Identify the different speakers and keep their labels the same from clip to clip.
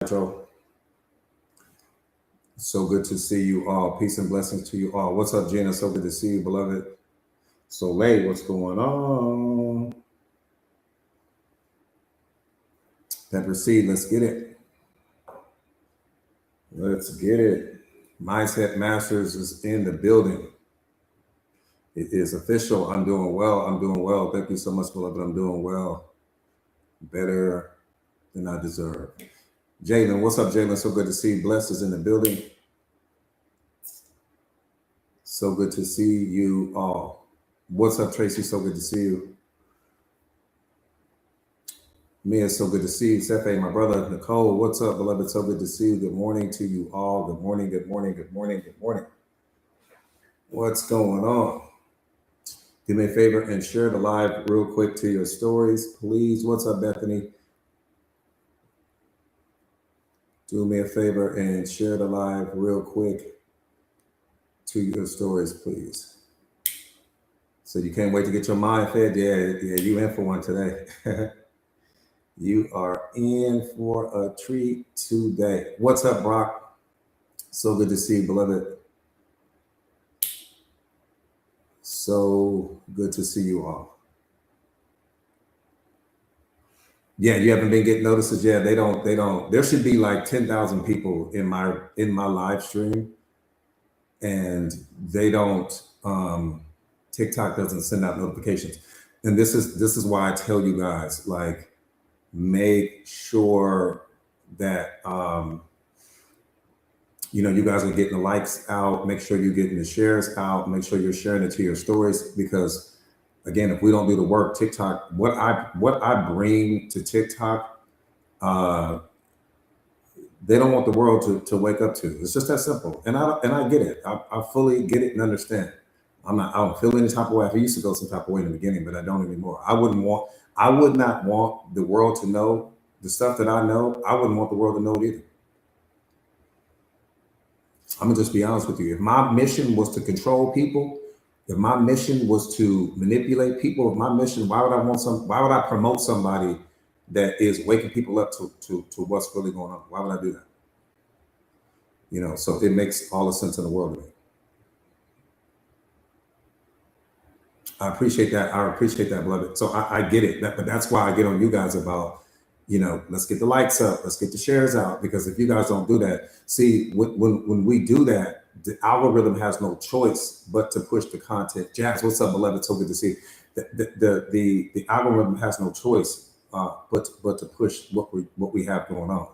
Speaker 1: Joe. So good to see you all. Peace and blessings to you all. What's up, Gina? So good to see you, beloved. Soleil, what's going on? Pepper Seed, let's get it. Let's get it. Mindset Masters is in the building. It is official. I'm doing well. I'm doing well. Thank you so much, beloved. I'm doing well. Better than I deserve. Jalen, what's up, Jalen? So good to see you. Blessed is in the building. So good to see you all. What's up, Tracy? So good to see you. Mia, so good to see you. Sefe, my brother. Nicole, what's up, beloved? So good to see you. Good morning to you all. Good morning, good morning, good morning, good morning. What's going on? Do me a favor and share the live real quick to your stories, please. What's up, Bethany? Do me a favor and share the live real quick to your stories, please. So you can't wait to get your mind fed? Yeah, you in for one today. You are in for a treat today. What's up, Brock? So good to see you, beloved. So good to see you all. Yeah, you haven't been getting notices. Yeah, they don't. There should be like 10,000 people in my live stream, and they don't. TikTok doesn't send out notifications, and this is why I tell you guys, like, make sure that you guys are getting the likes out. Make sure you're getting the shares out. Make sure you're sharing it to your stories, because again, if we don't do the work, TikTok, what I bring to TikTok, they don't want the world to wake up to. It's just that simple. And I get it. I fully get it and understand. I don't feel any type of way. I used to feel some type of way in the beginning, but I don't anymore. I would not want the world to know the stuff that I know. I wouldn't want the world to know it either. I'm gonna just be honest with you. If my mission was to control people, if my mission was to manipulate people, if my mission, why would I promote somebody that is waking people up to what's really going on? Why would I do that? So it makes all the sense in the world to me. I appreciate that. I appreciate that, beloved. So I get it. But that's why I get on you guys about, let's get the likes up, let's get the shares out. Because if you guys don't do that, see, when we do that, the algorithm has no choice but to push the content. Jazz, what's up, beloved? So good to see you. The algorithm has no choice but to push what we have going on.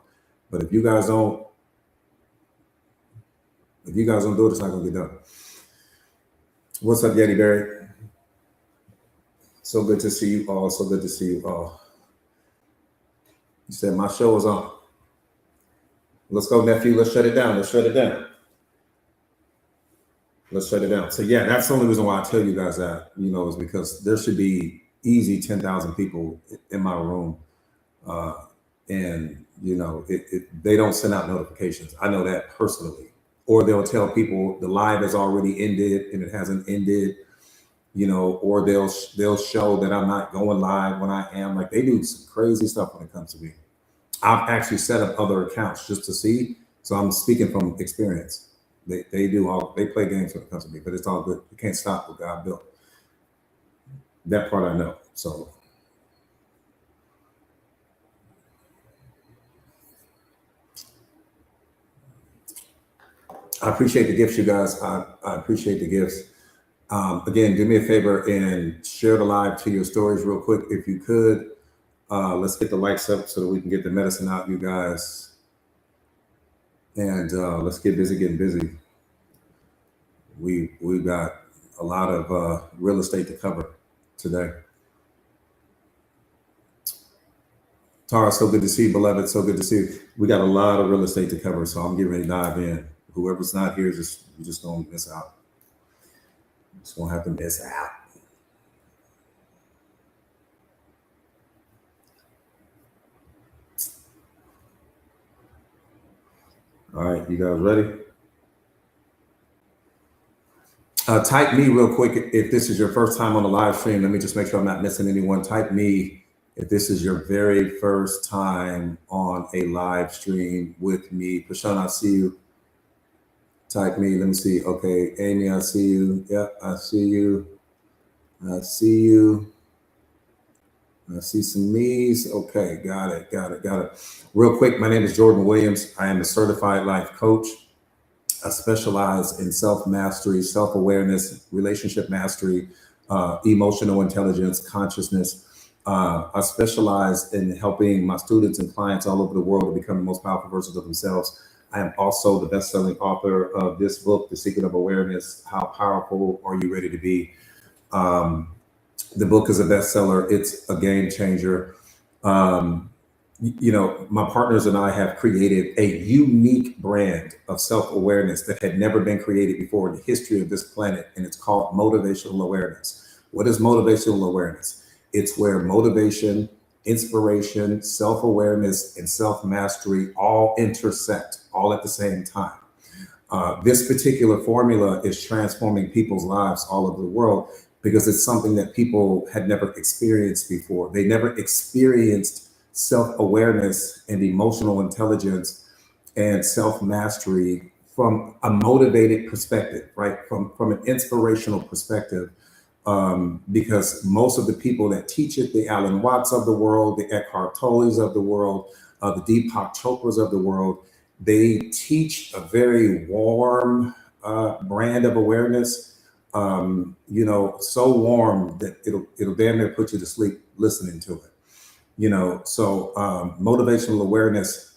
Speaker 1: But if you guys don't do it, it's not gonna get done. What's up, Yeti Berry? So good to see you all. So good to see you all. You said my show is on. Let's go, nephew. Let's shut it down. Let's shut it down. Let's shut it down. So yeah, that's the only reason why I tell you guys that, is because there should be easy 10,000 people in my room. And they don't send out notifications. I know that personally. Or they'll tell people the live has already ended and it hasn't ended. Or they'll show that I'm not going live when I am. Like, they do some crazy stuff when it comes to me. I've actually set up other accounts just to see. So I'm speaking from experience. They play games when it comes to me, but it's all good. You can't stop what God built. That part I know. So I appreciate the gifts, you guys. I appreciate the gifts. Again, do me a favor and share the live to your stories real quick, if you could. Let's get the likes up so that we can get the medicine out, you guys. And let's get busy getting busy. We've got a lot of real estate to cover today. Tara, so good to see you, beloved. So good to see you. We got a lot of real estate to cover, so I'm getting ready to dive in. Whoever's not here, you're just gonna miss out. Just gonna have to miss out. All right, you guys ready? Type me real quick if this is your first time on the live stream. Let me just make sure I'm not missing anyone. Type me If this is your very first time on a live stream with me, Prashant, I see you. Type me. Let me see. Okay, Amy, I see you. Yep, I see you. I see you. I see some me's. Okay, got it, got it, got it. Real quick, my name is Jordan Williams. I am a certified life coach. I specialize in self mastery, self awareness, relationship mastery, emotional intelligence, consciousness. I specialize in helping my students and clients all over the world to become the most powerful versions of themselves. I am also the best selling author of this book, The Secret of Awareness. How powerful are you ready to be? The book is a bestseller. It's a game changer. My partners and I have created a unique brand of self-awareness that had never been created before in the history of this planet, and it's called motivational awareness. What is motivational awareness? It's where motivation, inspiration, self-awareness, and self-mastery all intersect all at the same time. This particular formula is transforming people's lives all over the world because it's something that people had never experienced before. They never experienced self-awareness and emotional intelligence and self-mastery from a motivated perspective, right? From an inspirational perspective, because most of the people that teach it, the Alan Watts of the world, the Eckhart Tolles of the world, the Deepak Chopras of the world, they teach a very warm brand of awareness. So warm that it'll damn near put you to sleep listening to it. Motivational awareness,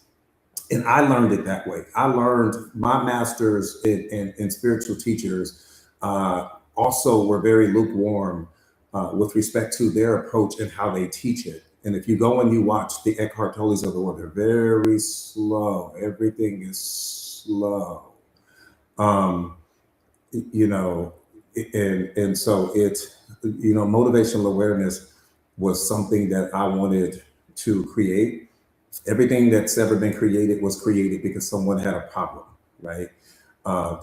Speaker 1: and I learned it that way. I learned my masters in spiritual teachers also were very lukewarm with respect to their approach and how they teach it. And if you go and you watch the Eckhart Tolles of the world, they're very slow. Everything is slow. And so it's, motivational awareness was something that I wanted to create. Everything that's ever been created was created because someone had a problem, right?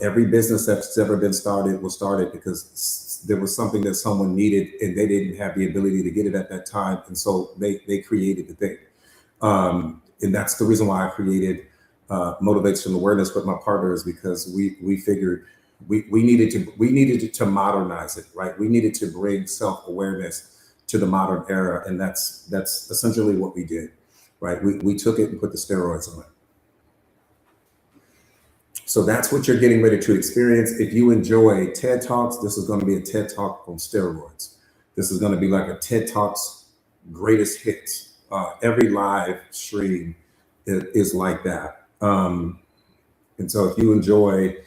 Speaker 1: Every business that's ever been started was started because there was something that someone needed and they didn't have the ability to get it at that time. And so they created the thing. And that's the reason why I created motivational awareness with my partners, because we figured we needed to modernize it, right? We needed to bring self-awareness to the modern era. And that's essentially what we did, right? We took it and put the steroids on it. So that's what you're getting ready to experience. If you enjoy TED Talks, this is going to be a TED Talk on steroids. This is going to be like a TED Talks greatest hits. Every live stream is like that. And so if you enjoy,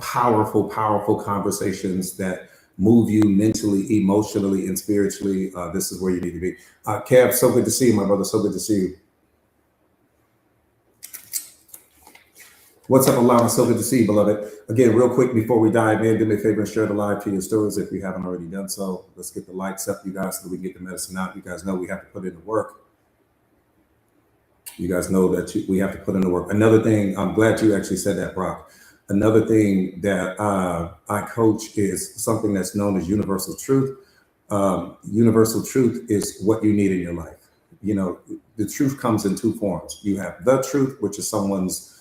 Speaker 1: powerful conversations that move you mentally, emotionally, and spiritually, this is where you need to be. Kev, so good to see you, my brother. So good to see you. What's up, Alana? So good to see you, beloved. Again, real quick before we dive in, do me a favor and share the live to your stories if you haven't already done so. Let's get the likes up, you guys, so that we can get the medicine out. You guys know we have to put in the work. You guys know that we have to put in the work. Another thing, I'm glad you actually said that, Brock. Another thing that I coach is something that's known as universal truth. Universal truth is what you need in your life. The truth comes in two forms. You have the truth, which is someone's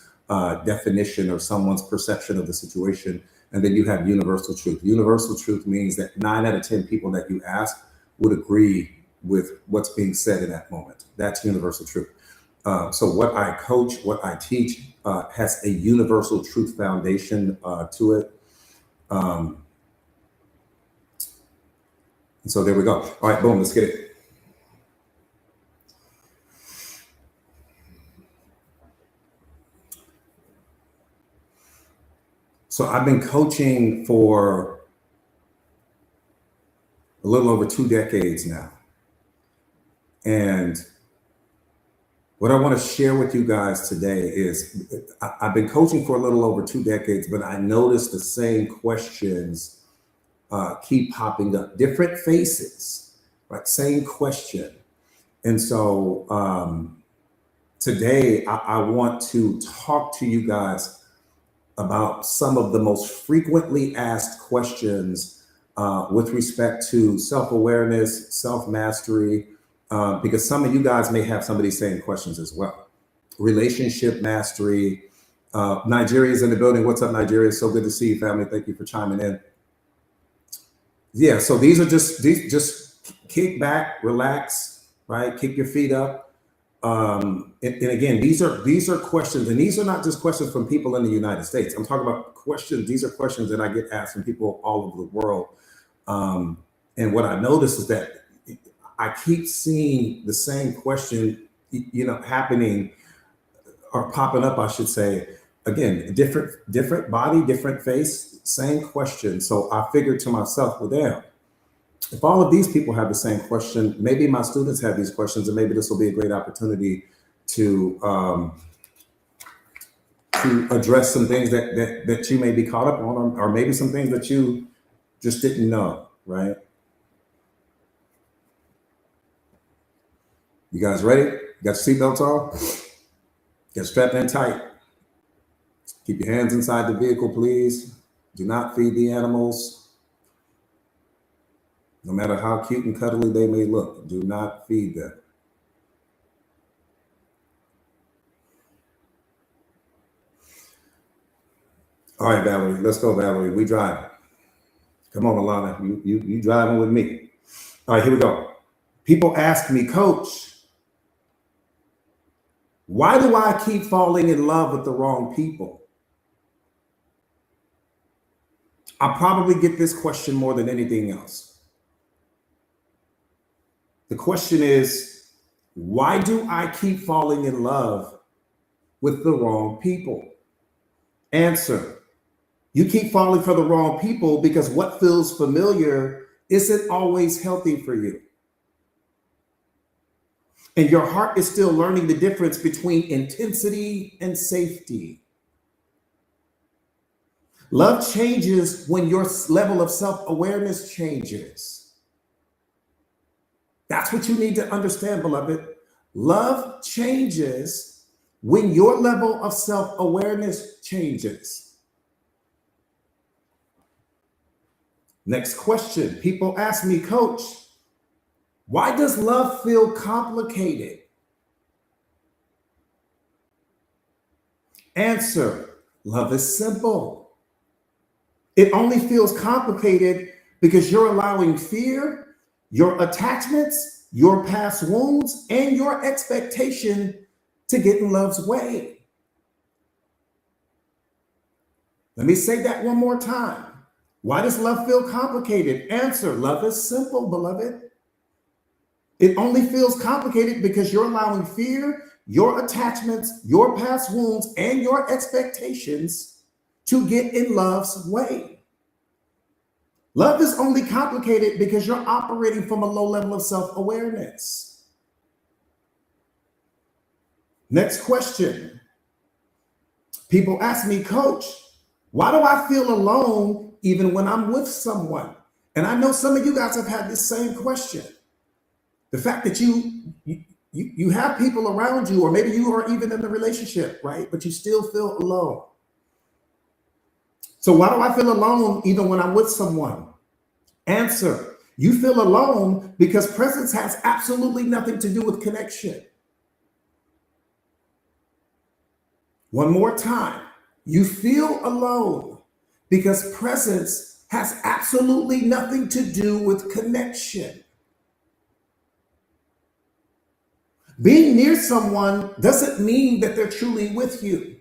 Speaker 1: definition or someone's perception of the situation. And then you have universal truth. Universal truth means that 9 out of 10 people that you ask would agree with what's being said in that moment. That's universal truth. So what I coach, what I teach has a universal truth foundation to it. And so there we go. All right, boom, let's get it. So I've been coaching for a little over 2 decades now. And what I want to share with you guys today is I've been coaching for a little over 2 decades, but I noticed the same questions keep popping up, different faces, right? Same question. And so today I want to talk to you guys about some of the most frequently asked questions with respect to self-awareness, self-mastery, because some of you guys may have some of these same questions as well. Relationship mastery. Nigeria's in the building. What's up, Nigeria? So good to see you, family. Thank you for chiming in. Yeah, so these are just kick back, relax, right? Kick your feet up. And again, these are questions, and these are not just questions from people in the United States. I'm talking about questions. These are questions that I get asked from people all over the world. And what I notice is that I keep seeing the same question, happening or popping up, I should say. Again, different body, different face, same question. So I figured to myself, well, damn, if all of these people have the same question, maybe my students have these questions, and maybe this will be a great opportunity to address some things that you may be caught up on, or maybe some things that you just didn't know, right? You guys ready? You got your seatbelts on? Get strapped in tight. Keep your hands inside the vehicle, please. Do not feed the animals. No matter how cute and cuddly they may look, do not feed them. All right, Valerie, let's go, Valerie. We driving. Come on, Alana, you driving with me. All right, here we go. People ask me, Coach, why do I keep falling in love with the wrong people? I probably get this question more than anything else. The question is, why do I keep falling in love with the wrong people? Answer, you keep falling for the wrong people because what feels familiar isn't always healthy for you. And your heart is still learning the difference between intensity and safety. Love changes when your level of self-awareness changes. That's what you need to understand, beloved. Love changes when your level of self-awareness changes. Next question. People ask me, Coach, why does love feel complicated? Answer, love is simple. It only feels complicated because you're allowing fear, your attachments, your past wounds, and your expectation to get in love's way. Let me say that one more time. Why does love feel complicated? Answer, love is simple, beloved. It only feels complicated because you're allowing fear, your attachments, your past wounds, and your expectations to get in love's way. Love is only complicated because you're operating from a low level of self-awareness. Next question. People ask me, Coach, why do I feel alone even when I'm with someone? And I know some of you guys have had this same question. The fact that you have people around you, or maybe you are even in a relationship, right? But you still feel alone. So why do I feel alone even when I'm with someone? Answer, you feel alone because presence has absolutely nothing to do with connection. One more time. You feel alone because presence has absolutely nothing to do with connection. Being near someone doesn't mean that they're truly with you.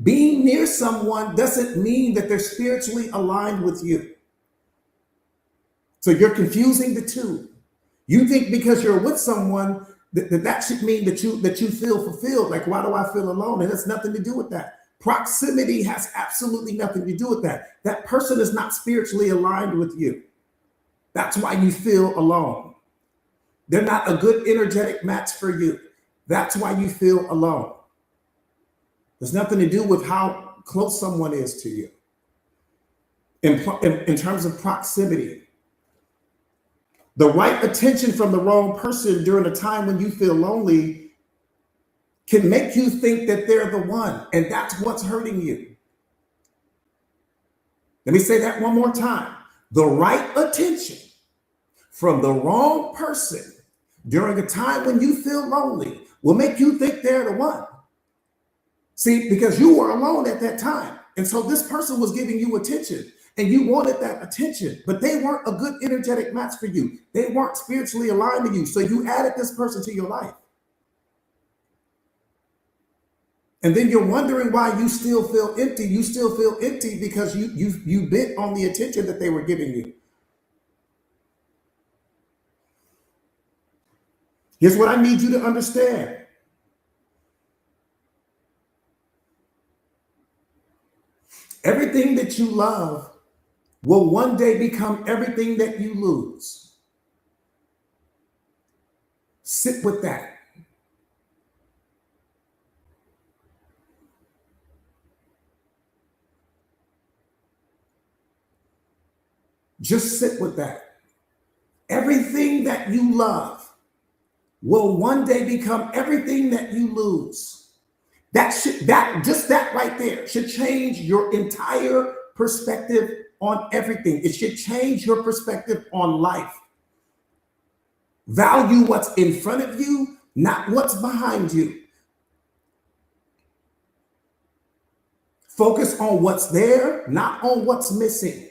Speaker 1: Being near someone doesn't mean that they're spiritually aligned with you. So you're confusing the two. You think because you're with someone that should mean that you feel fulfilled. Like, why do I feel alone? And it's nothing to do with that. Proximity has absolutely nothing to do with that. That person is not spiritually aligned with you. That's why you feel alone. They're not a good energetic match for you. That's why you feel alone. There's nothing to do with how close someone is to you. In terms of proximity, the right attention from the wrong person during a time when you feel lonely can make you think that they're the one, and that's what's hurting you. Let me say that one more time. The right attention from the wrong person during a time when you feel lonely will make you think they're the one. See, because you were alone at that time. And so this person was giving you attention and you wanted that attention, but they weren't a good energetic match for you. They weren't spiritually aligned to you. So you added this person to your life. And then you're wondering why you still feel empty. You still feel empty because you bit on the attention that they were giving you. Here's what I need you to understand. Everything that you love will one day become everything that you lose. Sit with that. Just sit with that. Everything that you love will one day become everything that you lose. That right there should change your entire perspective on everything. It should change your perspective on life. Value what's in front of you, not what's behind you. Focus on what's there, not on what's missing.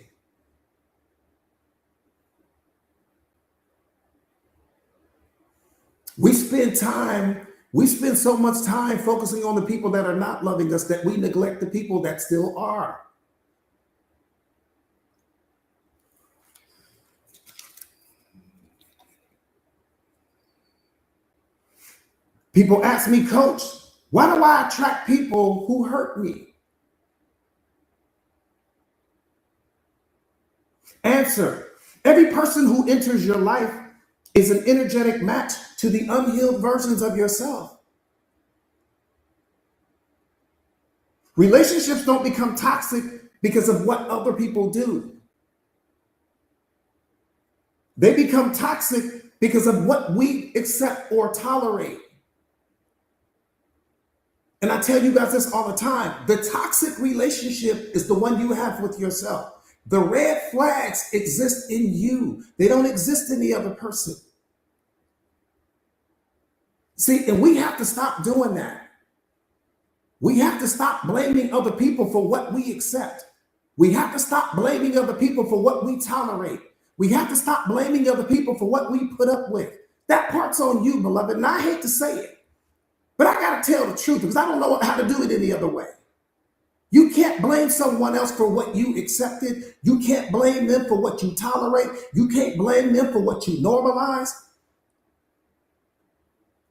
Speaker 1: We spend so much time focusing on the people that are not loving us that we neglect the people that still are. People ask me, Coach, why do I attract people who hurt me? Answer: every person who enters your life is an energetic match to the unhealed versions of yourself. Relationships don't become toxic because of what other people do. They become toxic because of what we accept or tolerate. And I tell you guys this all the time. The toxic relationship is the one you have with yourself. The red flags exist in you. They don't exist in the other person. See, and we have to stop doing that. We have to stop blaming other people for what we accept. We have to stop blaming other people for what we tolerate. We have to stop blaming other people for what we put up with. That part's on you, beloved. And I hate to say it, but I got to tell the truth because I don't know how to do it any other way. You can't blame someone else for what you accepted. You can't blame them for what you tolerate. You can't blame them for what you normalize.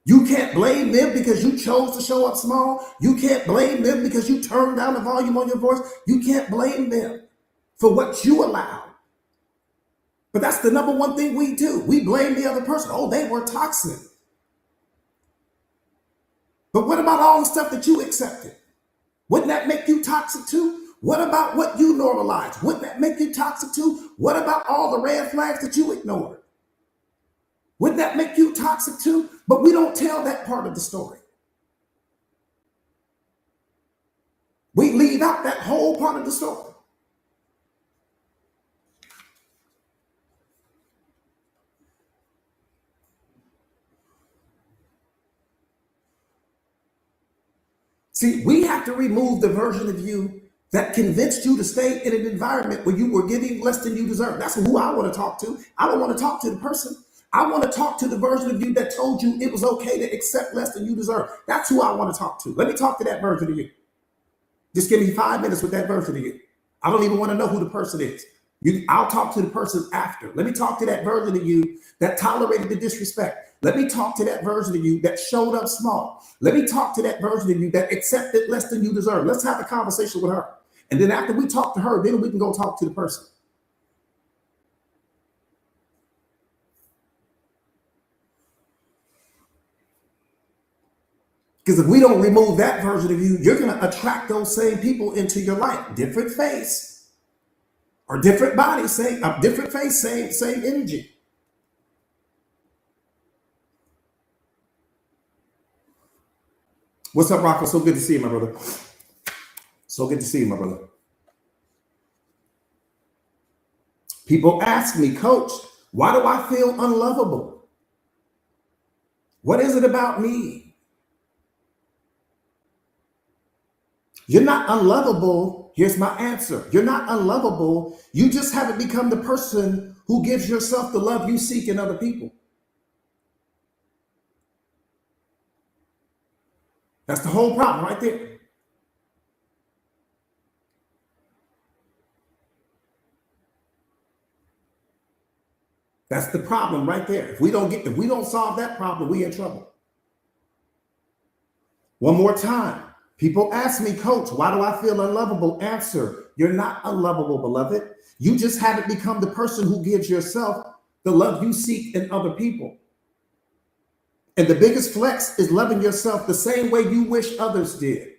Speaker 1: You can't blame them because you chose to show up small. You can't blame them because you turned down the volume on your voice. You can't blame them for what you allowed. But that's the number one thing we do. We blame the other person. Oh, they were toxic. But what about all the stuff that you accepted? Wouldn't that make you toxic too? What about what you normalized? Wouldn't that make you toxic too? What about all the red flags that you ignored? Wouldn't that make you toxic too? But we don't tell that part of the story. We leave out that whole part of the story. See, we have to remove the version of you that convinced you to stay in an environment where you were giving less than you deserve. That's who I want to talk to. I don't want to talk to the person. I want to talk to the version of you that told you it was okay to accept less than you deserve. That's who I want to talk to. Let me talk to that version of you. Just give me 5 minutes with that version of you. I don't even want to know who the person is. I'll talk to the person after. Let me talk to that version of you that tolerated the disrespect. Let me talk to that version of you that showed up small. Let me talk to that version of you that accepted less than you deserve. Let's have a conversation with her. And then after we talk to her, then we can go talk to the person. Because if we don't remove that version of you, you're going to attract those same people into your life. Different face or different body, same different face, same energy. What's up, Rocco? So good to see you, my brother. So good to see you, my brother. People ask me, Coach, why do I feel unlovable? What is it about me? You're not unlovable. Here's my answer. You're not unlovable. You just haven't become the person who gives yourself the love you seek in other people. That's the whole problem right there. That's the problem right there. If we don't solve that problem, we in trouble. One more time. People ask me, Coach, why do I feel unlovable? Answer, you're not unlovable, beloved. You just haven't become the person who gives yourself the love you seek in other people. And the biggest flex is loving yourself the same way you wish others did.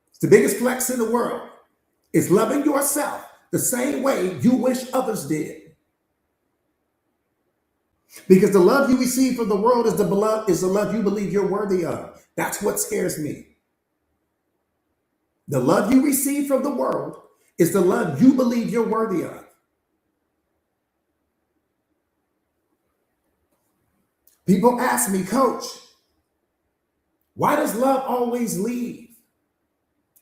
Speaker 1: It's the biggest flex in the world is loving yourself the same way you wish others did. Because the love you receive from the world is the love you believe you're worthy of. That's what scares me. The love you receive from the world is the love you believe you're worthy of. People ask me, Coach, why does love always leave?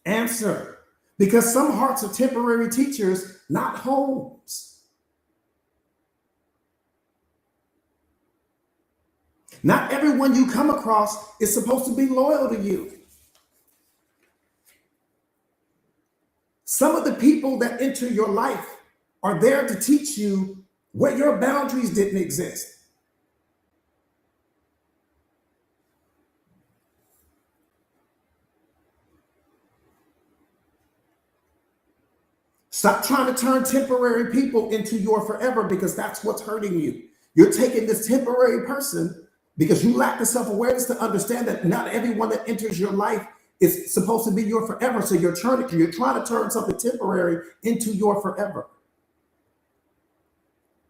Speaker 1: Answer, because some hearts are temporary teachers, not homes. Not everyone you come across is supposed to be loyal to you. Some of the people that enter your life are there to teach you where your boundaries didn't exist. Stop trying to turn temporary people into your forever, because that's what's hurting you. You're taking this temporary person because you lack the self-awareness to understand that not everyone that enters your life is supposed to be your forever. So you're trying to turn something temporary into your forever.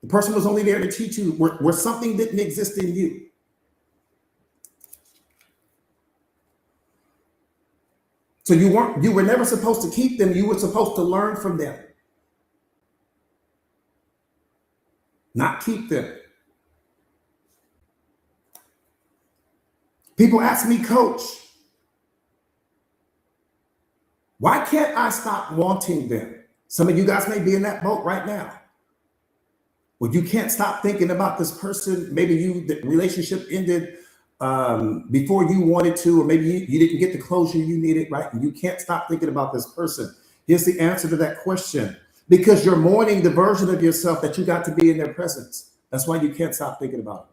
Speaker 1: The person was only there to teach you where something didn't exist in you. So you were never supposed to keep them. You were supposed to learn from them, not keep them. People ask me, Coach, why can't I stop wanting them? Some of you guys may be in that boat right now. Well, you can't stop thinking about this person. Maybe the relationship ended before you wanted to, or maybe you didn't get the closure you needed, right? And you can't stop thinking about this person. Here's the answer to that question. Because you're mourning the version of yourself that you got to be in their presence. That's why you can't stop thinking about it.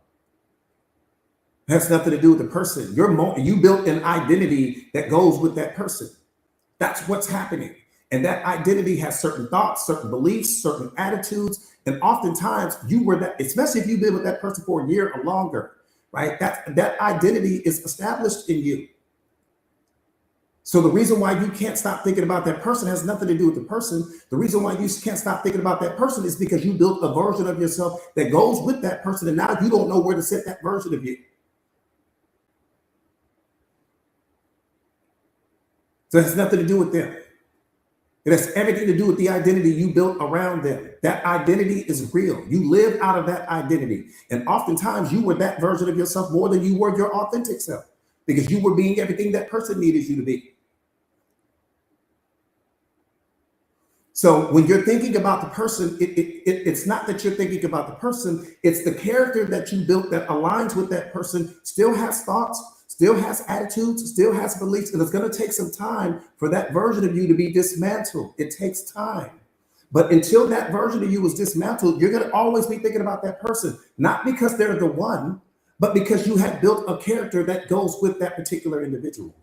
Speaker 1: It has nothing to do with the person. You built an identity that goes with that person. That's what's happening. And that identity has certain thoughts, certain beliefs, certain attitudes. And oftentimes you were that, especially if you've been with that person for a year or longer, right? That identity is established in you. So the reason why you can't stop thinking about that person has nothing to do with the person. The reason why you can't stop thinking about that person is because you built a version of yourself that goes with that person. And now you don't know where to set that version of you. So it has nothing to do with them. It has everything to do with the identity you built around them. That identity is real. You live out of that identity. And oftentimes you were that version of yourself more than you were your authentic self, because you were being everything that person needed you to be. So when you're thinking about the person, it's not that you're thinking about the person. It's the character that you built that aligns with that person, still has thoughts, still has attitudes, still has beliefs, and it's going to take some time for that version of you to be dismantled. It takes time. But until that version of you is dismantled, you're going to always be thinking about that person, not because they're the one, but because you have built a character that goes with that particular individual.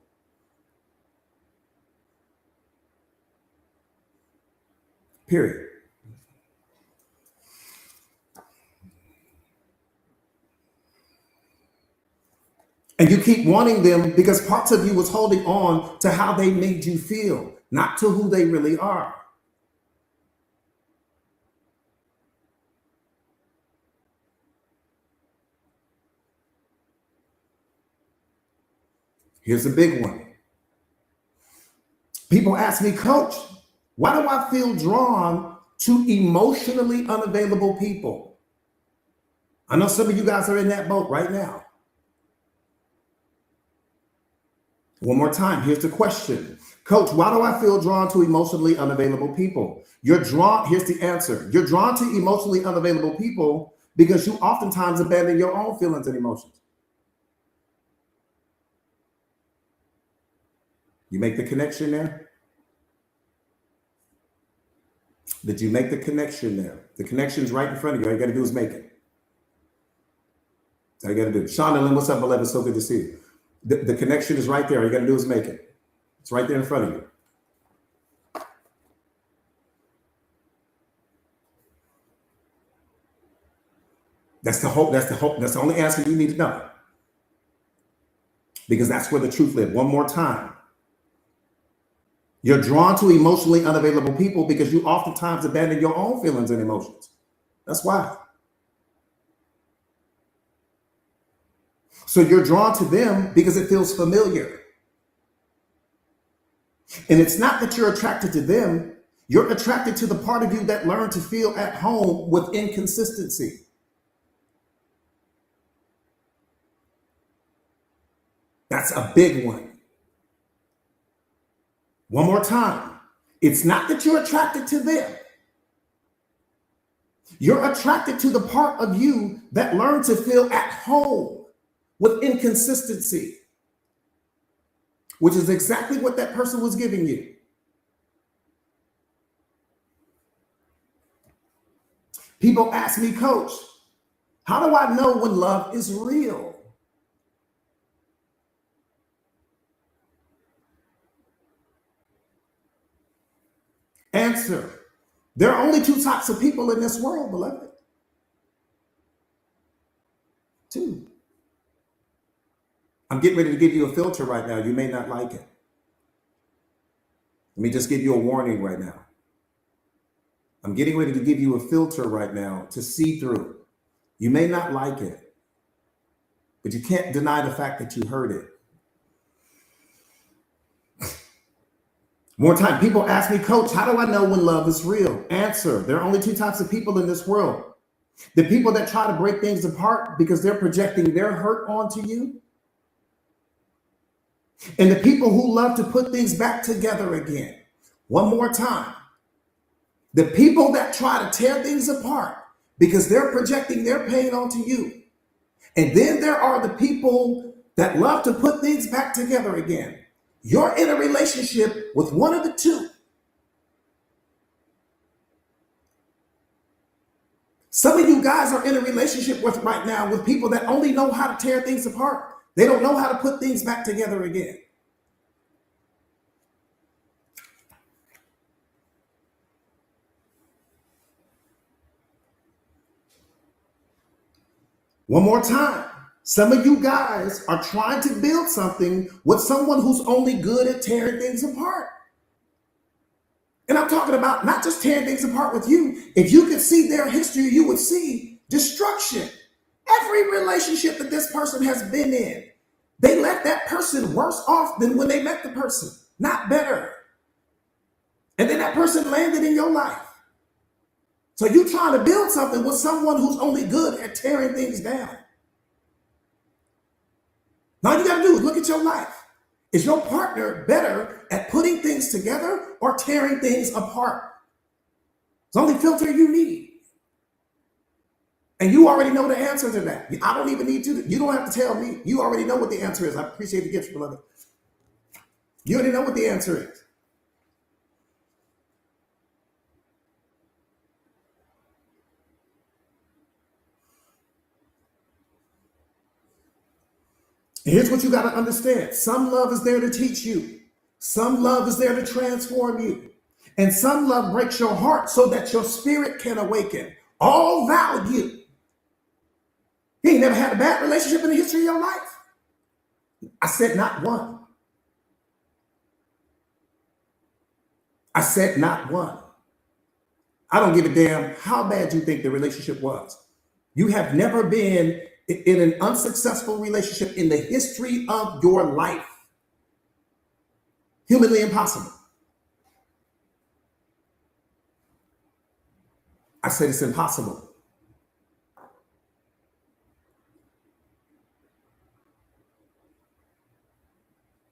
Speaker 1: Period. And you keep wanting them because parts of you was holding on to how they made you feel, not to who they really are. Here's a big one. People ask me, Coach, why do I feel drawn to emotionally unavailable people? I know some of you guys are in that boat right now. One more time, here's the question. Coach, why do I feel drawn to emotionally unavailable people? You're drawn, here's the answer. You're drawn to emotionally unavailable people because you oftentimes abandon your own feelings and emotions. You make the connection there? Did you make the connection there? The connection's right in front of you. All you got to do is make it. That's all you got to do. Shonda Lynn, what's up, beloved? So good to see you. The connection is right there. All you got to do is make it. It's right there in front of you. That's the hope. That's the hope. That's the only answer you need to know. Because that's where the truth lives. One more time. You're drawn to emotionally unavailable people because you oftentimes abandon your own feelings and emotions. That's why. So you're drawn to them because it feels familiar. And it's not that you're attracted to them. You're attracted to the part of you that learned to feel at home with inconsistency. That's a big one. One more time. It's not that you're attracted to them. You're attracted to the part of you that learned to feel at home with inconsistency, which is exactly what that person was giving you. People ask me, Coach, how do I know when love is real? Answer. There are only two types of people in this world, beloved. Two. I'm getting ready to give you a filter right now. You may not like it. Let me just give you a warning right now. I'm getting ready to give you a filter right now to see through. You may not like it, but you can't deny the fact that you heard it. More time, people ask me, Coach, how do I know when love is real? Answer, there are only two types of people in this world. The people that try to break things apart because they're projecting their hurt onto you. And the people who love to put things back together again. One more time. The people that try to tear things apart because they're projecting their pain onto you. And then there are the people that love to put things back together again. You're in a relationship with one of the two. Some of you guys are in a relationship with right now with people that only know how to tear things apart. They don't know how to put things back together again. One more time. Some of you guys are trying to build something with someone who's only good at tearing things apart. And I'm talking about not just tearing things apart with you. If you could see their history, you would see destruction. Every relationship that this person has been in, they left that person worse off than when they met the person, not better. And then that person landed in your life. So you're trying to build something with someone who's only good at tearing things down. Now all you got to do is look at your life. Is your partner better at putting things together or tearing things apart? It's the only filter you need. And you already know the answer to that. I don't even need you. You don't have to tell me. You already know what the answer is. I appreciate the gift, beloved. You already know what the answer is. And here's what you got to understand. Some love is there to teach you. Some love is there to transform you. And some love breaks your heart so that your spirit can awaken. All value. You ain't never had a bad relationship in the history of your life. I said not one. I said not one. I don't give a damn how bad you think the relationship was. You have never been in an unsuccessful relationship in the history of your life. Humanly impossible. I said it's impossible.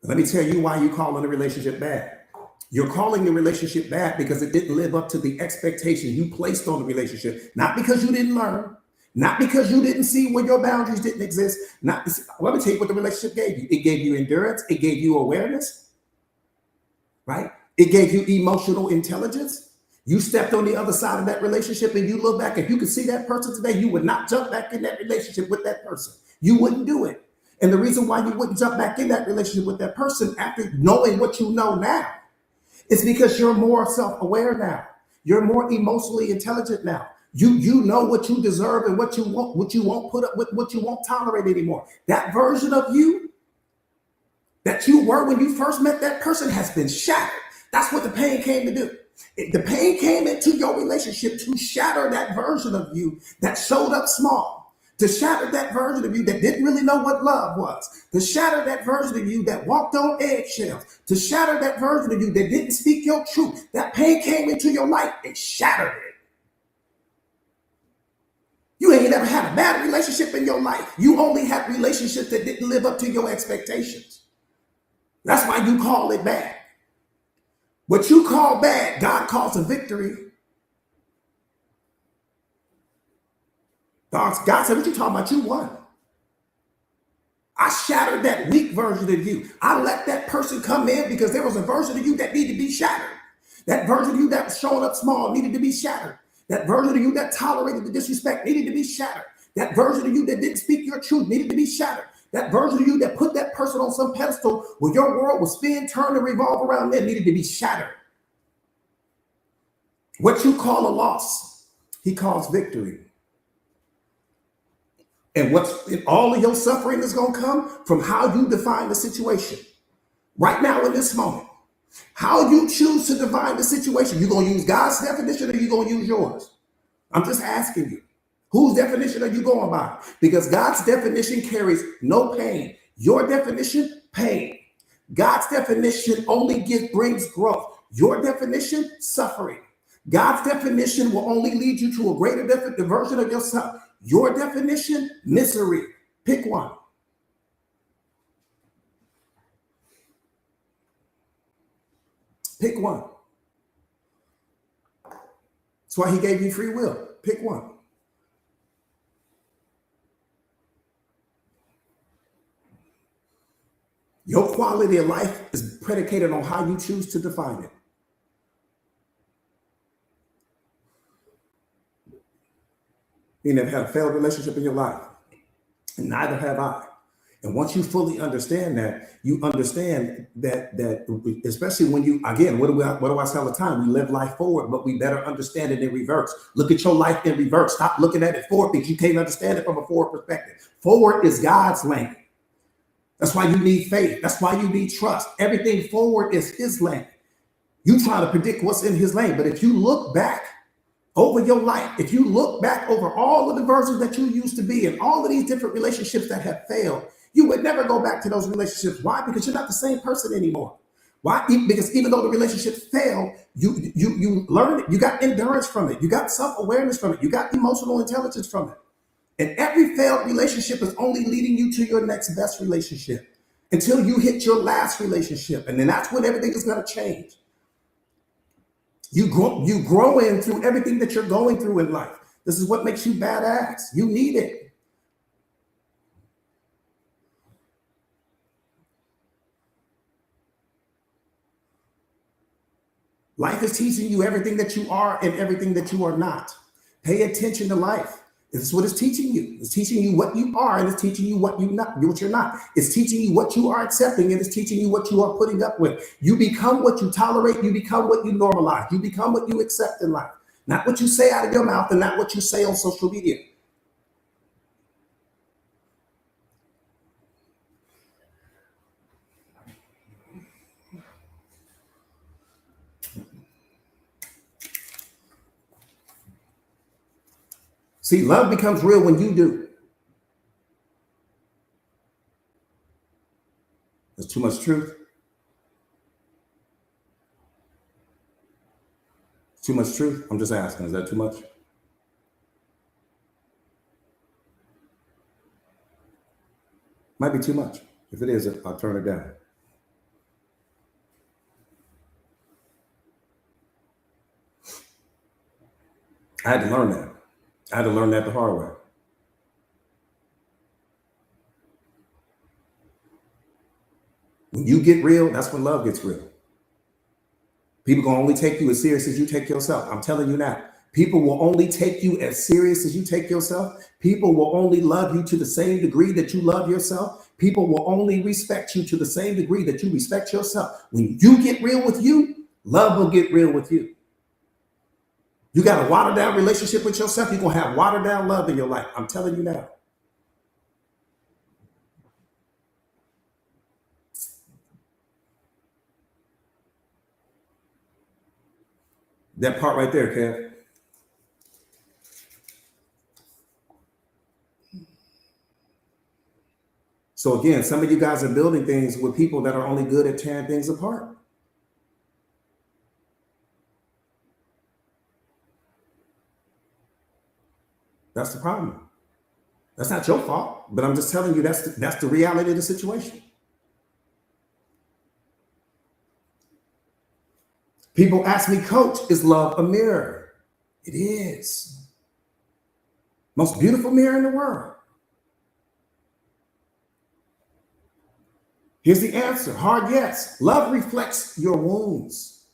Speaker 1: Let me tell you why you calling the relationship bad. You're calling the relationship bad because it didn't live up to the expectation you placed on the relationship. Not because you didn't learn, not because you didn't see where your boundaries didn't exist. Not let me tell you what the relationship gave you. It gave you endurance, it gave you awareness, right? It gave you emotional intelligence. You stepped on the other side of that relationship and you look back, if you could see that person today, you would not jump back in that relationship with that person. You wouldn't do it. And the reason why you wouldn't jump back in that relationship with that person after knowing what you know now is because you're more self-aware now. You're more emotionally intelligent now. You know what you deserve and what you won't put up with, what you won't tolerate anymore. That version of you that you were when you first met that person has been shattered. That's what the pain came to do. The pain came into your relationship to shatter that version of you that showed up small, to shatter that version of you that didn't really know what love was, to shatter that version of you that walked on eggshells, to shatter that version of you that didn't speak your truth. That pain came into your life and shattered it. You ain't never had a bad relationship in your life. You only had relationships that didn't live up to your expectations. That's why you call it bad. What you call bad, God calls a victory. God said, what you talking about? You won. I shattered that weak version of you. I let that person come in because there was a version of you that needed to be shattered. That version of you that was showing up small needed to be shattered. That version of you that tolerated the disrespect needed to be shattered. That version of you that didn't speak your truth needed to be shattered. That version of you that put that person on some pedestal where your world was spin, turn, and revolve around them needed to be shattered. What you call a loss, he calls victory. And all of your suffering is going to come from how you define the situation. Right now in this moment, how you choose to define the situation. You're going to use God's definition or you're going to use yours? I'm just asking you. Whose definition are you going by? Because God's definition carries no pain. Your definition, pain. God's definition only brings growth. Your definition, suffering. God's definition will only lead you to a greater version of yourself. Your definition, misery. Pick one. Pick one. That's why he gave you free will. Pick one. Your quality of life is predicated on how you choose to define it. You never had a failed relationship in your life, and neither have I. And once you fully understand that, you understand that especially when you, again, what do I say all the time? We live life forward, but we better understand it in reverse. Look at your life in reverse. Stop looking at it forward because you can't understand it from a forward perspective. Forward is God's lane. That's why you need faith. That's why you need trust. Everything forward is his lane. You try to predict what's in his lane. But if you look back over your life, if you look back over all of the versions that you used to be in, all of these different relationships that have failed, you would never go back to those relationships. Why? Because you're not the same person anymore. Why? Because even though the relationships failed, you learned it. You got endurance from it. You got self-awareness from it. You got emotional intelligence from it. And every failed relationship is only leading you to your next best relationship until you hit your last relationship. And then that's when everything is going to change. You grow in through everything that you're going through in life. This is what makes you badass. You need it. Life is teaching you everything that you are and everything that you are not. Pay attention to life. This is what it's teaching you. It's teaching you what you are, and it's teaching you what you're not. It's teaching you what you are accepting, and it's teaching you what you are putting up with. You become what you tolerate. You become what you normalize. You become what you accept in life. Not what you say out of your mouth and not what you say on social media. See, love becomes real when you do. There's too much truth. Too much truth? I'm just asking, is that too much? Might be too much. If it is, I'll turn it down. I had to learn that. I had to learn that the hard way. When you get real, that's when love gets real. People can only take you as serious as you take yourself. I'm telling you now. People will only take you as serious as you take yourself. People will only love you to the same degree that you love yourself. People will only respect you to the same degree that you respect yourself. When you get real with you, love will get real with you. You got a watered down relationship with yourself, you're going to have watered down love in your life. I'm telling you now. That part right there, Kev. So again, some of you guys are building things with people that are only good at tearing things apart. That's the problem. That's not your fault, but I'm just telling you that's the reality of the situation. People ask me, Coach, is love a mirror? It is. Most beautiful mirror in the world. Here's the answer. Hard yes. Love reflects your wounds.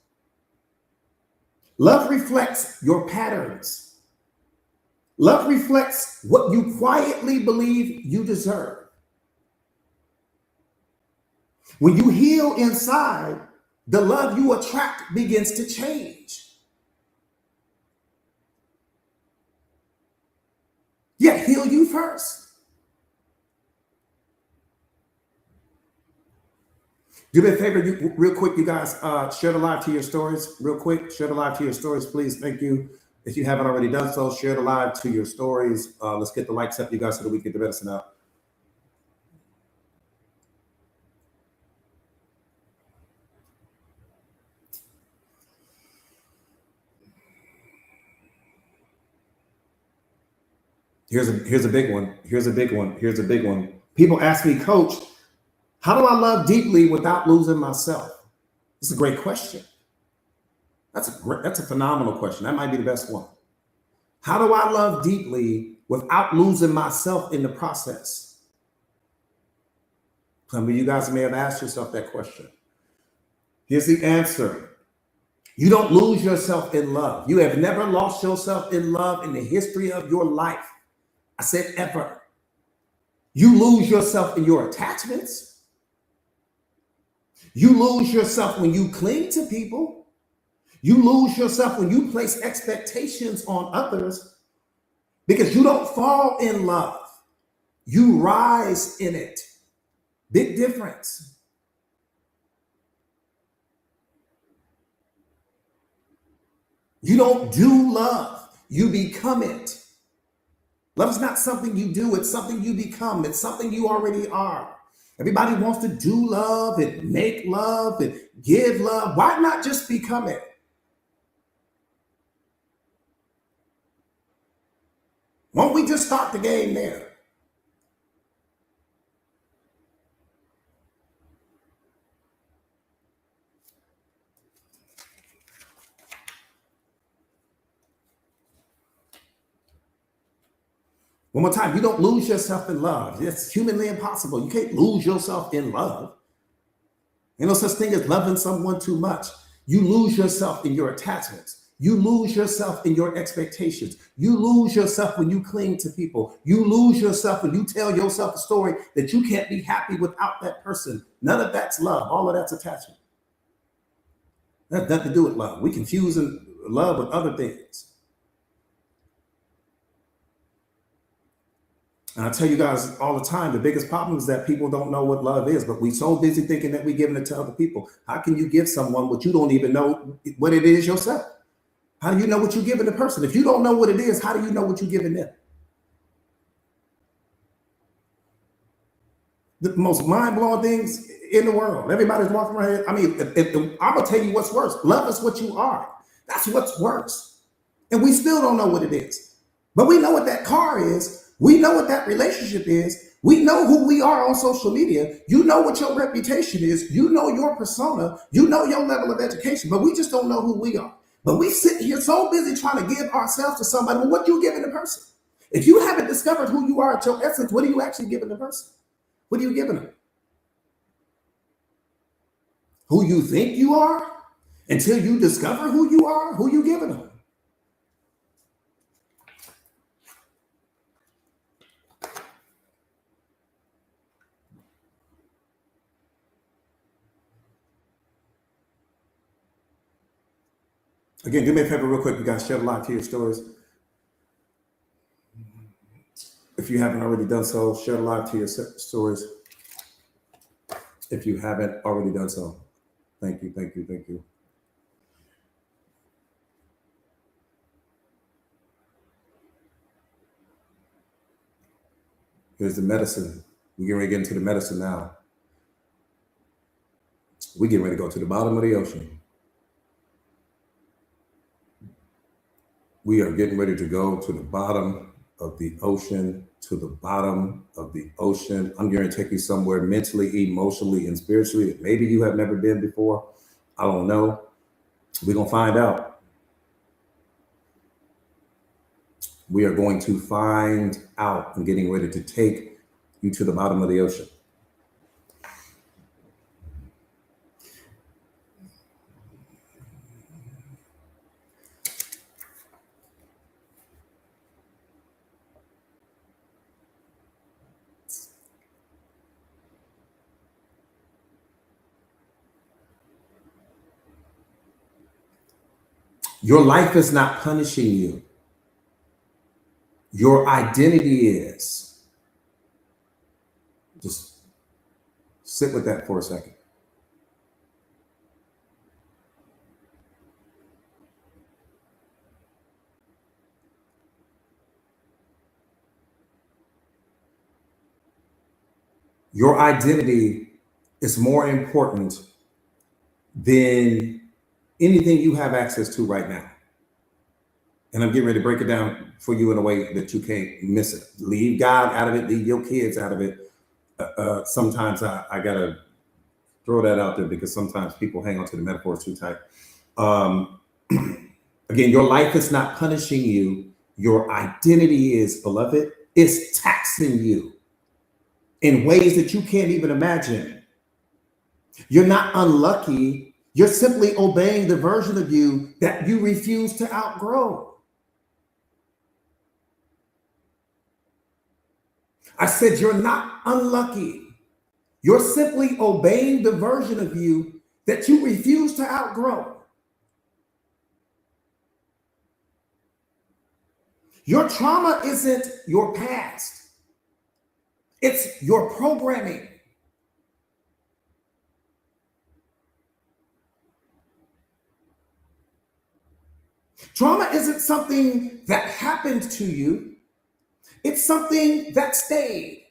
Speaker 1: Love reflects your patterns. Love reflects what you quietly believe you deserve. When you heal inside, the love you attract begins to change. Yet heal you first. Do me a favor, real quick, you guys, share the live to your stories real quick. Share the live to your stories, please. Thank you. If you haven't already done so, share the live to your stories. Let's get the likes up, you guys, so that we can get the medicine out. Here's a big one. Here's a big one. Here's a big one. People ask me, Coach, how do I love deeply without losing myself? This is a great question. That's a phenomenal question. That might be the best one. How do I love deeply without losing myself in the process? Some of you guys may have asked yourself that question. Here's the answer. You don't lose yourself in love. You have never lost yourself in love in the history of your life. I said ever. You lose yourself in your attachments. You lose yourself when you cling to people. You lose yourself when you place expectations on others, because you don't fall in love. You rise in it. Big difference. You don't do love. You become it. Love is not something you do. It's something you become. It's something you already are. Everybody wants to do love and make love and give love. Why not just become it? Won't we just start the game there? One more time, you don't lose yourself in love. It's humanly impossible. You can't lose yourself in love. Ain't no such thing as loving someone too much. You lose yourself in your attachments. You lose yourself in your expectations. You lose yourself when you cling to people. You lose yourself when you tell yourself a story that you can't be happy without that person. None of that's love. All of that's attachment. That has nothing to do with love. We confuse love with other things. And I tell you guys all the time, the biggest problem is that people don't know what love is, but we're so busy thinking that we're giving it to other people. How can you give someone what you don't even know what it is yourself? How do you know what you're giving the person? If you don't know what it is, how do you know what you're giving them? The most mind-blowing things in the world. Everybody's walking around here. I mean, I'm going to tell you what's worse. Love is what you are. That's what's worse. And we still don't know what it is. But we know what that car is. We know what that relationship is. We know who we are on social media. You know what your reputation is. You know your persona. You know your level of education. But we just don't know who we are. But we sit here so busy trying to give ourselves to somebody. Well, what you giving the person? If you haven't discovered who you are at your essence, what are you actually giving the person? What are you giving them? Who you think you are? Until you discover who you are, who you giving them? Again, do me a favor real quick. You guys shed a light to your stories. If you haven't already done so, shed a light to your stories. If you haven't already done so. Thank you, thank you, thank you. Here's the medicine. We're getting ready to get into the medicine now. We're getting ready to go to the bottom of the ocean. We are getting ready to go to the bottom of the ocean, to the bottom of the ocean. I'm going to take you somewhere mentally, emotionally, and spiritually that maybe you have never been before. I don't know. We're going to find out. We are going to find out. I'm getting ready to take you to the bottom of the ocean. Your life is not punishing you. Your identity is. Just sit with that for a second. Your identity is more important than anything you have access to right now. And I'm getting ready to break it down for you in a way that you can't miss it. Leave God out of it, leave your kids out of it. Sometimes I got to throw that out there because sometimes people hang on to the metaphors too tight. Again, your life is not punishing you. Your identity is, beloved, it's taxing you in ways that you can't even imagine. You're not unlucky. You're simply obeying the version of you that you refuse to outgrow. I said, you're not unlucky. You're simply obeying the version of you that you refuse to outgrow. Your trauma isn't your past. It's your programming. Trauma isn't something that happened to you. It's something that stayed.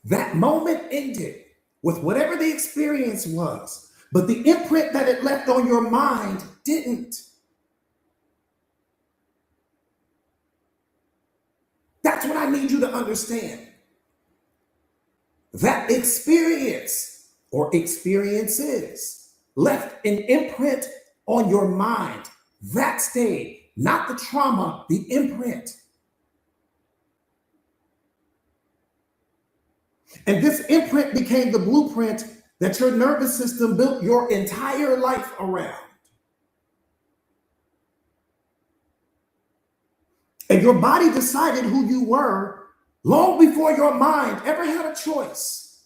Speaker 1: That moment ended with whatever the experience was, but the imprint that it left on your mind didn't. That's what I need you to understand. That experience or experiences left an imprint on your mind. That stayed, not the trauma, the imprint. And this imprint became the blueprint that your nervous system built your entire life around. And your body decided who you were long before your mind ever had a choice.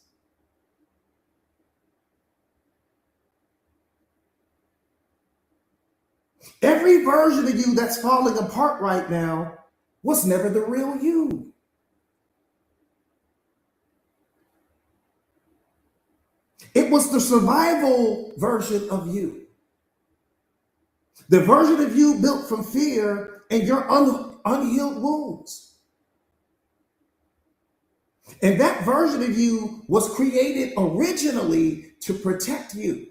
Speaker 1: Every version of you that's falling apart right now was never the real you. It was the survival version of you. The version of you built from fear and your unhealed wounds. And that version of you was created originally to protect you.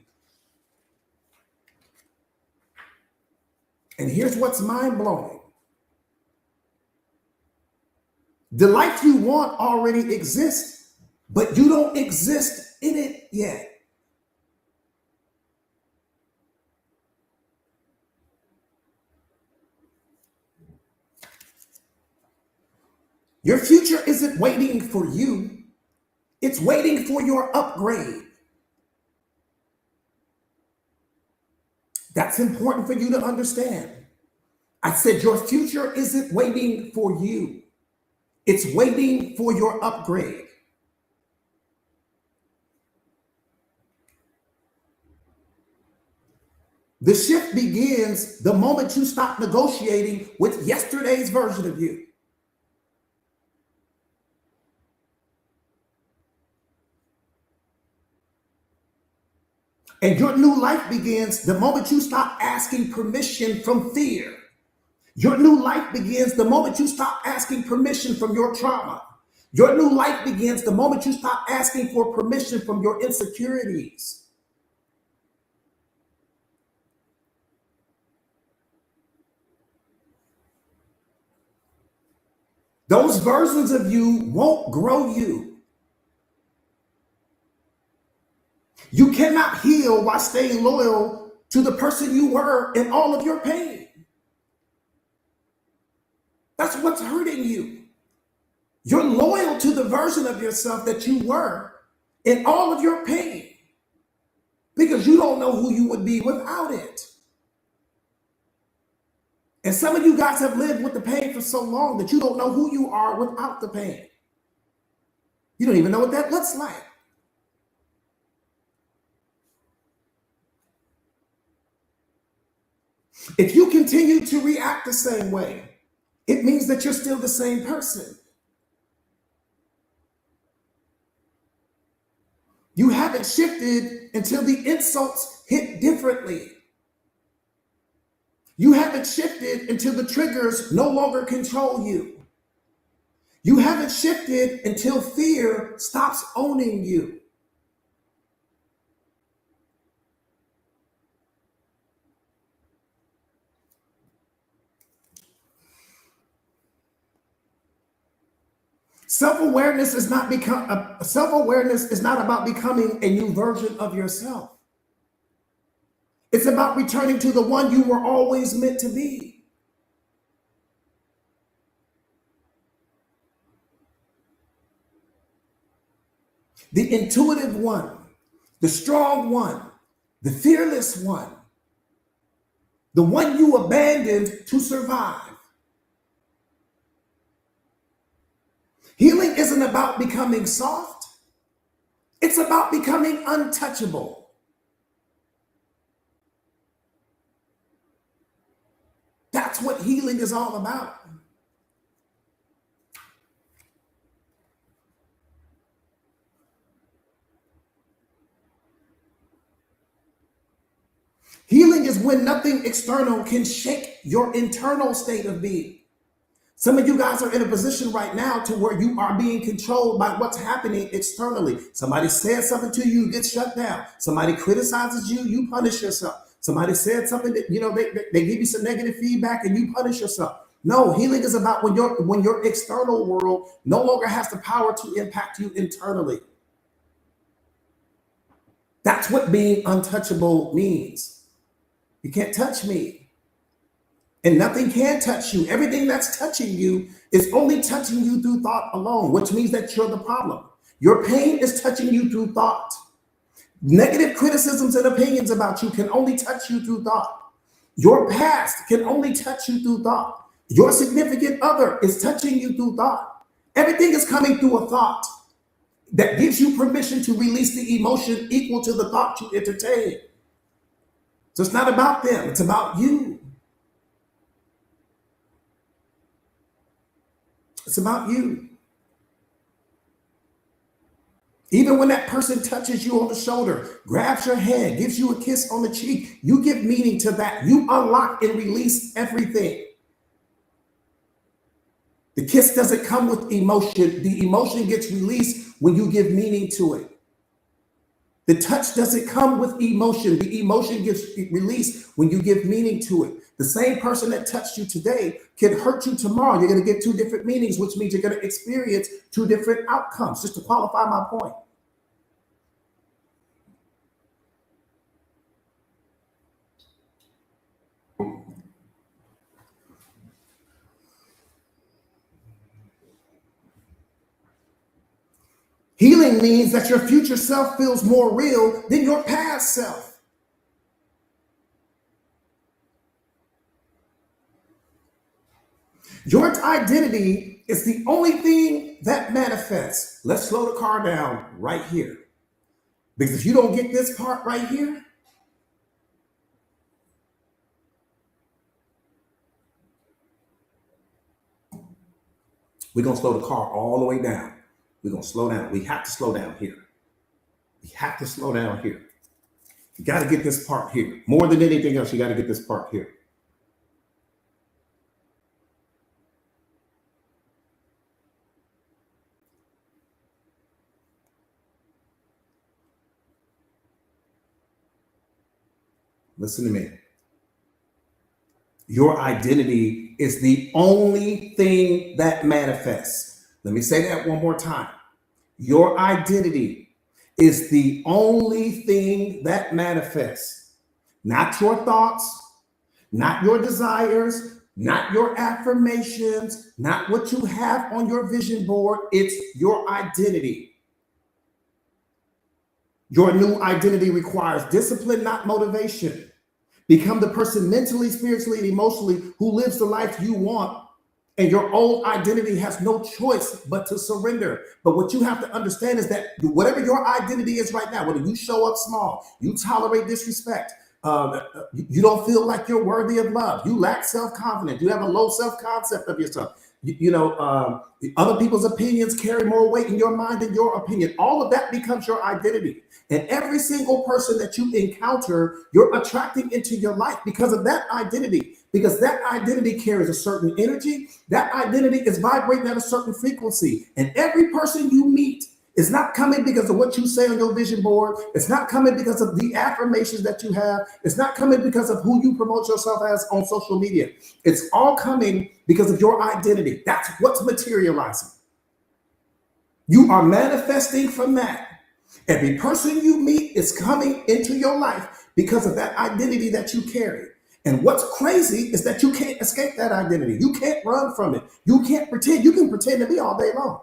Speaker 1: And here's what's mind-blowing. The life you want already exists but you don't exist in it yet. Your future isn't waiting for you. It's waiting for your upgrade. That's important for you to understand. I said your future isn't waiting for you. It's waiting for your upgrade. The shift begins the moment you stop negotiating with yesterday's version of you. And your new life begins the moment you stop asking permission from fear. Your new life begins the moment you stop asking permission from your trauma. Your new life begins the moment you stop asking for permission from your insecurities. Those versions of you won't grow you. You cannot heal while staying loyal to the person you were in all of your pain. That's what's hurting you. You're loyal to the version of yourself that you were in all of your pain because you don't know who you would be without it. And some of you guys have lived with the pain for so long that you don't know who you are without the pain. You don't even know what that looks like. If you continue to react the same way, it means that you're still the same person. You haven't shifted until the insults hit differently. You haven't shifted until the triggers no longer control you. You haven't shifted until fear stops owning you. Self-awareness is not about becoming a new version of yourself. It's about returning to the one you were always meant to be. The intuitive one, the strong one, the fearless one, the one you abandoned to survive. Healing isn't about becoming soft. It's about becoming untouchable. That's what healing is all about. Healing is when nothing external can shake your internal state of being. Some of you guys are in a position right now to where you are being controlled by what's happening externally. Somebody said something to you, you get shut down. Somebody criticizes you, you punish yourself. Somebody said something that, they give you some negative feedback and you punish yourself. No, healing is about when your external world no longer has the power to impact you internally. That's what being untouchable means. You can't touch me. And nothing can touch you. Everything that's touching you is only touching you through thought alone, which means that you're the problem. Your pain is touching you through thought. Negative criticisms and opinions about you can only touch you through thought. Your past can only touch you through thought. Your significant other is touching you through thought. Everything is coming through a thought that gives you permission to release the emotion equal to the thought you entertain. So it's not about them, it's about you. It's about you. Even when that person touches you on the shoulder, grabs your hand, gives you a kiss on the cheek, you give meaning to that. You unlock and release everything. The kiss doesn't come with emotion. The emotion gets released when you give meaning to it. The touch doesn't come with emotion. The emotion gets released when you give meaning to it. The same person that touched you today can hurt you tomorrow. You're going to get two different meanings, which means you're going to experience two different outcomes, just to qualify my point. Healing means that your future self feels more real than your past self. Your identity is the only thing that manifests. Let's slow the car down right here. Because if you don't get this part right here, we're going to slow the car all the way down. We're going to slow down. We have to slow down here. We have to slow down here. You got to get this part here. More than anything else, you got to get this part here. Listen to me. Your identity is the only thing that manifests. Let me say that one more time. Your identity is the only thing that manifests. Not your thoughts, not your desires, not your affirmations, not what you have on your vision board. It's your identity. Your new identity requires discipline, not motivation. Become the person mentally, spiritually, and emotionally who lives the life you want. And your old identity has no choice but to surrender. But what you have to understand is that whatever your identity is right now, whether you show up small, you tolerate disrespect, you don't feel like you're worthy of love, you lack self-confidence, you have a low self-concept of yourself, other people's opinions carry more weight in your mind than your opinion. All of that becomes your identity. And every single person that you encounter, you're attracting into your life because of that identity. Because that identity carries a certain energy. That identity is vibrating at a certain frequency. And every person you meet is not coming because of what you say on your vision board. It's not coming because of the affirmations that you have. It's not coming because of who you promote yourself as on social media. It's all coming because of your identity. That's what's materializing. You are manifesting from that. Every person you meet is coming into your life because of that identity that you carry. And what's crazy is that you can't escape that identity. You can't run from it. You can't pretend. You can pretend to be all day long.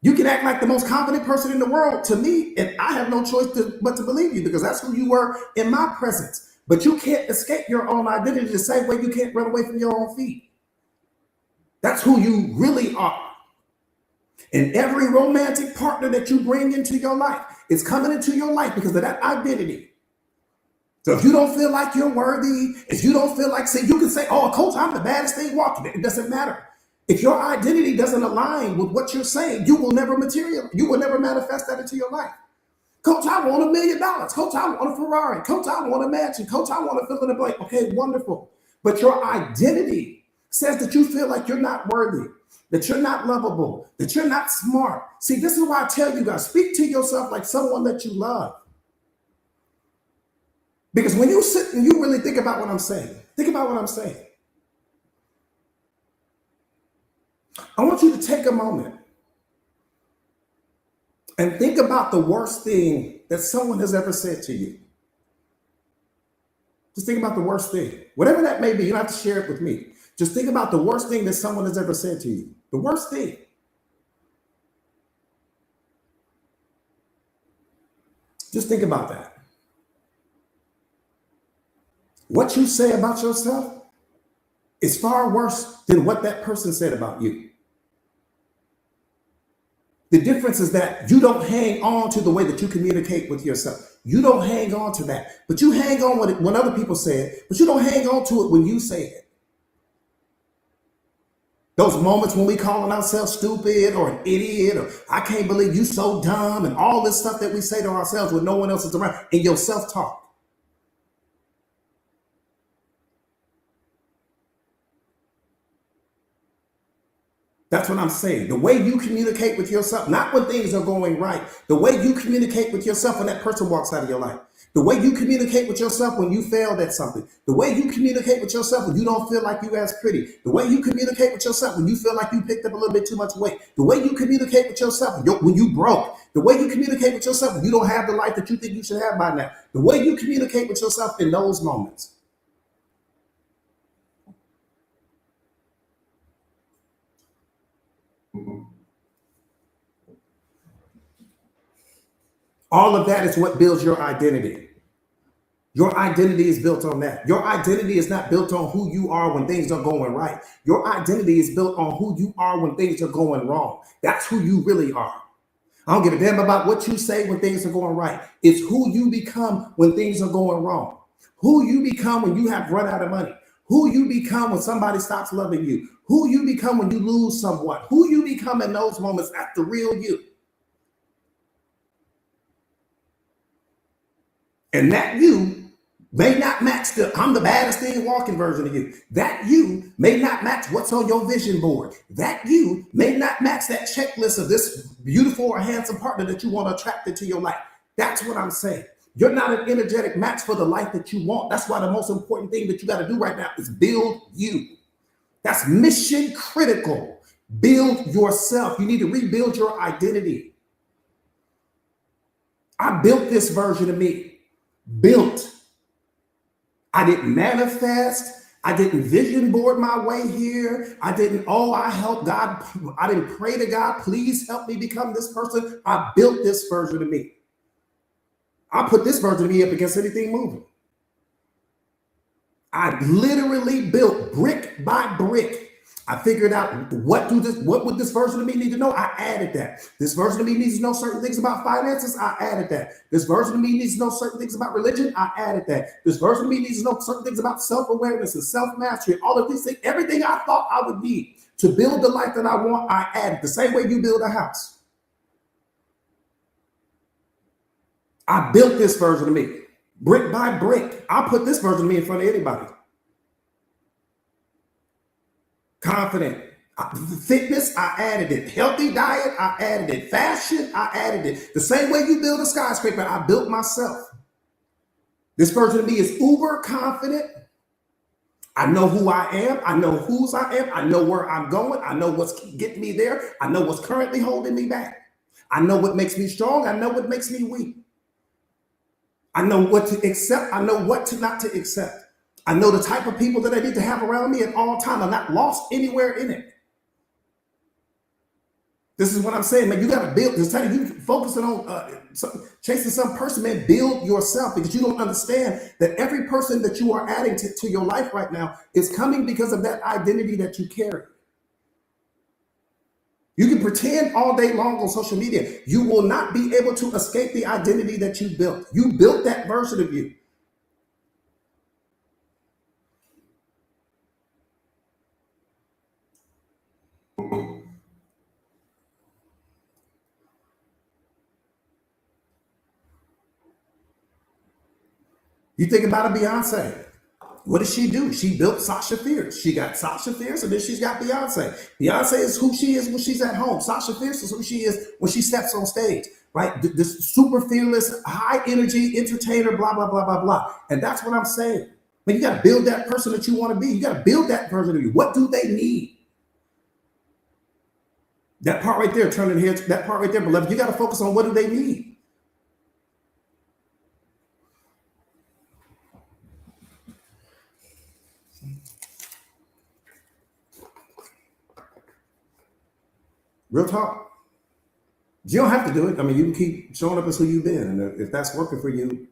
Speaker 1: You can act like the most confident person in the world to me, and I have no choice but to believe you because that's who you were in my presence. But you can't escape your own identity the same way you can't run away from your own feet. That's who you really are. And every romantic partner that you bring into your life is coming into your life because of that identity. So if you don't feel like you're worthy, if you don't feel like, you can say, oh, coach, I'm the baddest thing walking. It doesn't matter. If your identity doesn't align with what you're saying, you will never manifest that into your life. Coach, I want $1 million. Coach, I want a Ferrari. Coach, I want a mansion. Coach, I want to fill in the blank. Okay, wonderful. But your identity says that you feel like you're not worthy, that you're not lovable, that you're not smart. See, this is why I tell you guys, speak to yourself like someone that you love. Because when you sit and you really think about what I'm saying, I want you to take a moment and think about the worst thing that someone has ever said to you. Just think about the worst thing, whatever that may be. You don't have to share it with me. Just think about the worst thing that someone has ever said to you. The worst thing. Just think about that. What you say about yourself is far worse than what that person said about you. The difference is that you don't hang on to the way that you communicate with yourself. You don't hang on to that, but you hang on with it when other people say it, but you don't hang on to it when you say it. Those moments when we calling ourselves stupid or an idiot or I can't believe you so dumb and all this stuff that we say to ourselves when no one else is around in your self-talk. That's what I'm saying. The way you communicate with yourself, not when things are going right, the way you communicate with yourself when that person walks out of your life, the way you communicate with yourself when you failed at something, the way you communicate with yourself when you don't feel like you as pretty, the way you communicate with yourself when you feel like you picked up a little bit too much weight, the way you communicate with yourself when you broke, the way you communicate with yourself when you don't have the life that you think you should have by now, the way you communicate with yourself in those moments. All of that is what builds your identity. Your identity is built on that. Your identity is not built on who you are when things are going right. Your identity is built on who you are when things are going wrong. That's who you really are. I don't give a damn about what you say when things are going right. It's who you become when things are going wrong. Who you become when you have run out of money. Who you become when somebody stops loving you. Who you become when you lose someone. Who you become in those moments, that's the real you. And that you may not match I'm the baddest thing walking version of you. That you may not match what's on your vision board. That you may not match that checklist of this beautiful or handsome partner that you want to attract into your life. That's what I'm saying. You're not an energetic match for the life that you want. That's why the most important thing that you got to do right now is build you. That's mission critical. Build yourself. You need to rebuild your identity. I built this version of me. Built. I didn't manifest. I didn't vision board my way here. I helped God. I didn't pray to God, please help me become this person. I built this version of me. I put this version of me up against anything moving. I literally built brick by brick. I figured out what would this version of me need to know? I added that. This version of me needs to know certain things about finances. I added that. This version of me needs to know certain things about religion. I added that. This version of me needs to know certain things about self-awareness and self-mastery. All of these things, everything I thought I would need to build the life that I want, I added. The same way you build a house. I built this version of me, brick by brick. I put this version of me in front of anybody. Confident. Fitness, I added it. Healthy diet, I added it. Fashion, I added it. The same way you build a skyscraper, I built myself. This version of me is uber confident. I know who I am. I know whose I am. I know where I'm going. I know what's getting me there. I know what's currently holding me back. I know what makes me strong. I know what makes me weak. I know what to accept. I know what to not to accept. I know the type of people that I need to have around me at all times. I'm not lost anywhere in it. This is what I'm saying, man. You got to build. Instead of you focusing on chasing some person, man, build yourself, because you don't understand that every person that you are adding to your life right now is coming because of that identity that you carry. You can pretend all day long on social media. You will not be able to escape the identity that you built. You built that version of you. You think about a Beyonce. What does she do? She built Sasha Fierce. She got Sasha Fierce, and then she's got Beyonce. Beyonce is who she is when she's at home. Sasha Fierce is who she is when she steps on stage, right? This super fearless, high energy entertainer, blah, blah, blah, blah, blah. And that's what I'm saying. But you got to build that person that you want to be. You got to build that version of you. What do they need? That part right there, turning here, that part right there, beloved, you got to focus on what do they need. Real talk. You don't have to do it. I mean, you can keep showing up as who you've been. And if that's working for you,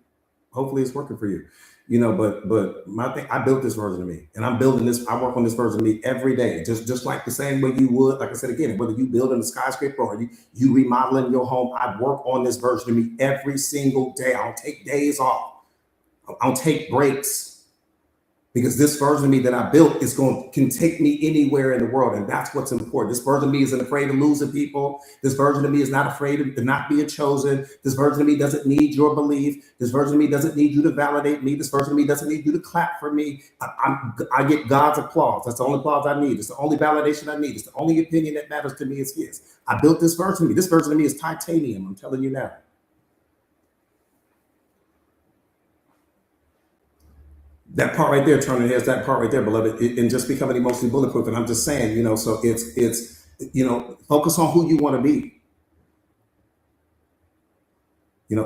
Speaker 1: hopefully it's working for you. You know, but my thing, I built this version of me, and I'm building this. I work on this version of me every day, just like the same way you would. Like I said again, whether you building a skyscraper or you remodeling your home, I work on this version of me every single day. I don't take days off. I don't take breaks. because this version of me that I built can take me anywhere in the world, and that's what's important. This version of me isn't afraid of losing people. This version of me is not afraid of not being chosen. This version of me doesn't need your belief. This version of me doesn't need you to validate me. This version of me doesn't need you to clap for me. I get God's applause. That's the only applause I need. It's the only validation I need. It's the only opinion that matters to me is His. I built this version of me. This version of me is titanium. I'm telling you now. That part right there, turning heads, that part right there, beloved, and just becoming emotionally bulletproof. And I'm just saying, so focus on who you want to be.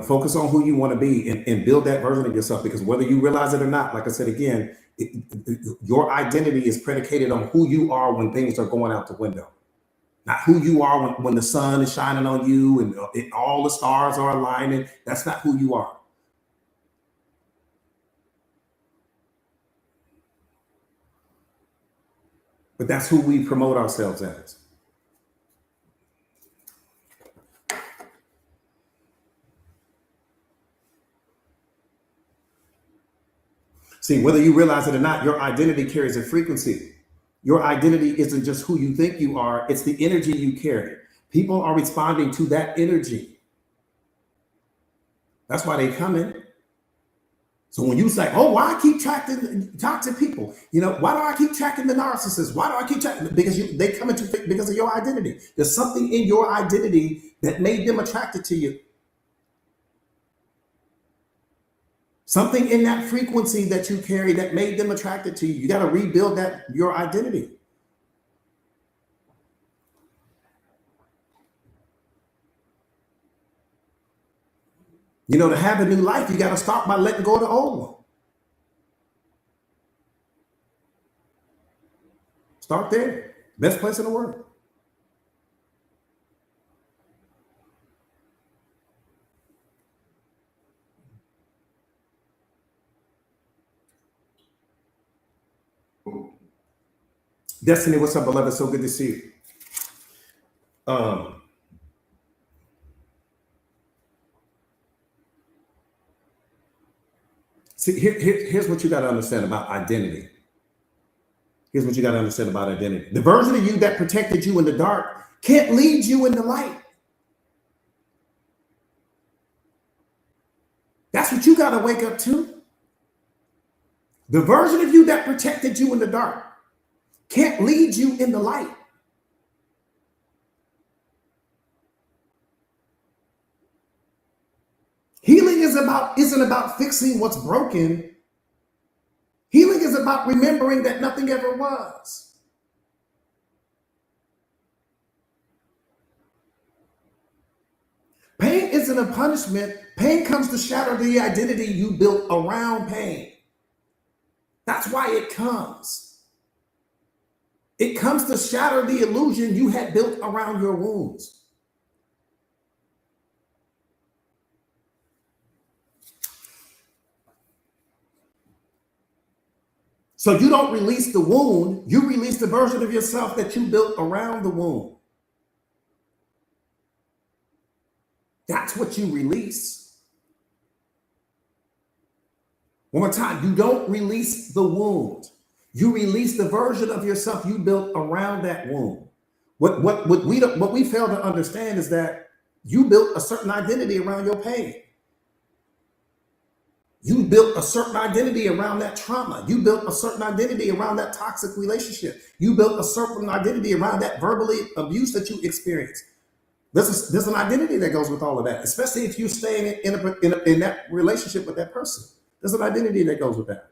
Speaker 1: Focus on who you want to be and build that version of yourself, because whether you realize it or not, like I said again, your identity is predicated on who you are when things are going out the window, not who you are when the sun is shining on you and all the stars are aligning. That's not who you are. But that's who we promote ourselves as. See, whether you realize it or not, your identity carries a frequency. Your identity isn't just who you think you are, it's the energy you carry. People are responding to that energy. That's why they come in. So when you say, oh, why I keep tracking toxic people? Why do I keep tracking the narcissists? Why do I keep tracking? Because they come into because of your identity. There's something in your identity that made them attracted to you. Something in that frequency that you carry that made them attracted to you. You got to rebuild your identity. To have a new life, you got to start by letting go of the old one. Start there. Best place in the world. Destiny, what's up, beloved? So good to see you. See, here's what you got to understand about identity. Here's what you got to understand about identity. The version of you that protected you in the dark can't lead you in the light. That's what you got to wake up to. The version of you that protected you in the dark can't lead you in the light. Healing isn't about fixing what's broken. Healing is about remembering that nothing ever was. Pain isn't a punishment. Pain comes to shatter the identity you built around pain. That's why it comes. It comes to shatter the illusion you had built around your wounds. So you don't release the wound, you release the version of yourself that you built around the wound. That's what you release. One more time, you don't release the wound. You release the version of yourself you built around that wound. What we fail to understand is that you built a certain identity around your pain. You built a certain identity around that trauma. You built a certain identity around that toxic relationship. You built a certain identity around that verbally abuse that you experienced. There's an identity that goes with all of that, especially if you're staying in that relationship with that person. There's an identity that goes with that.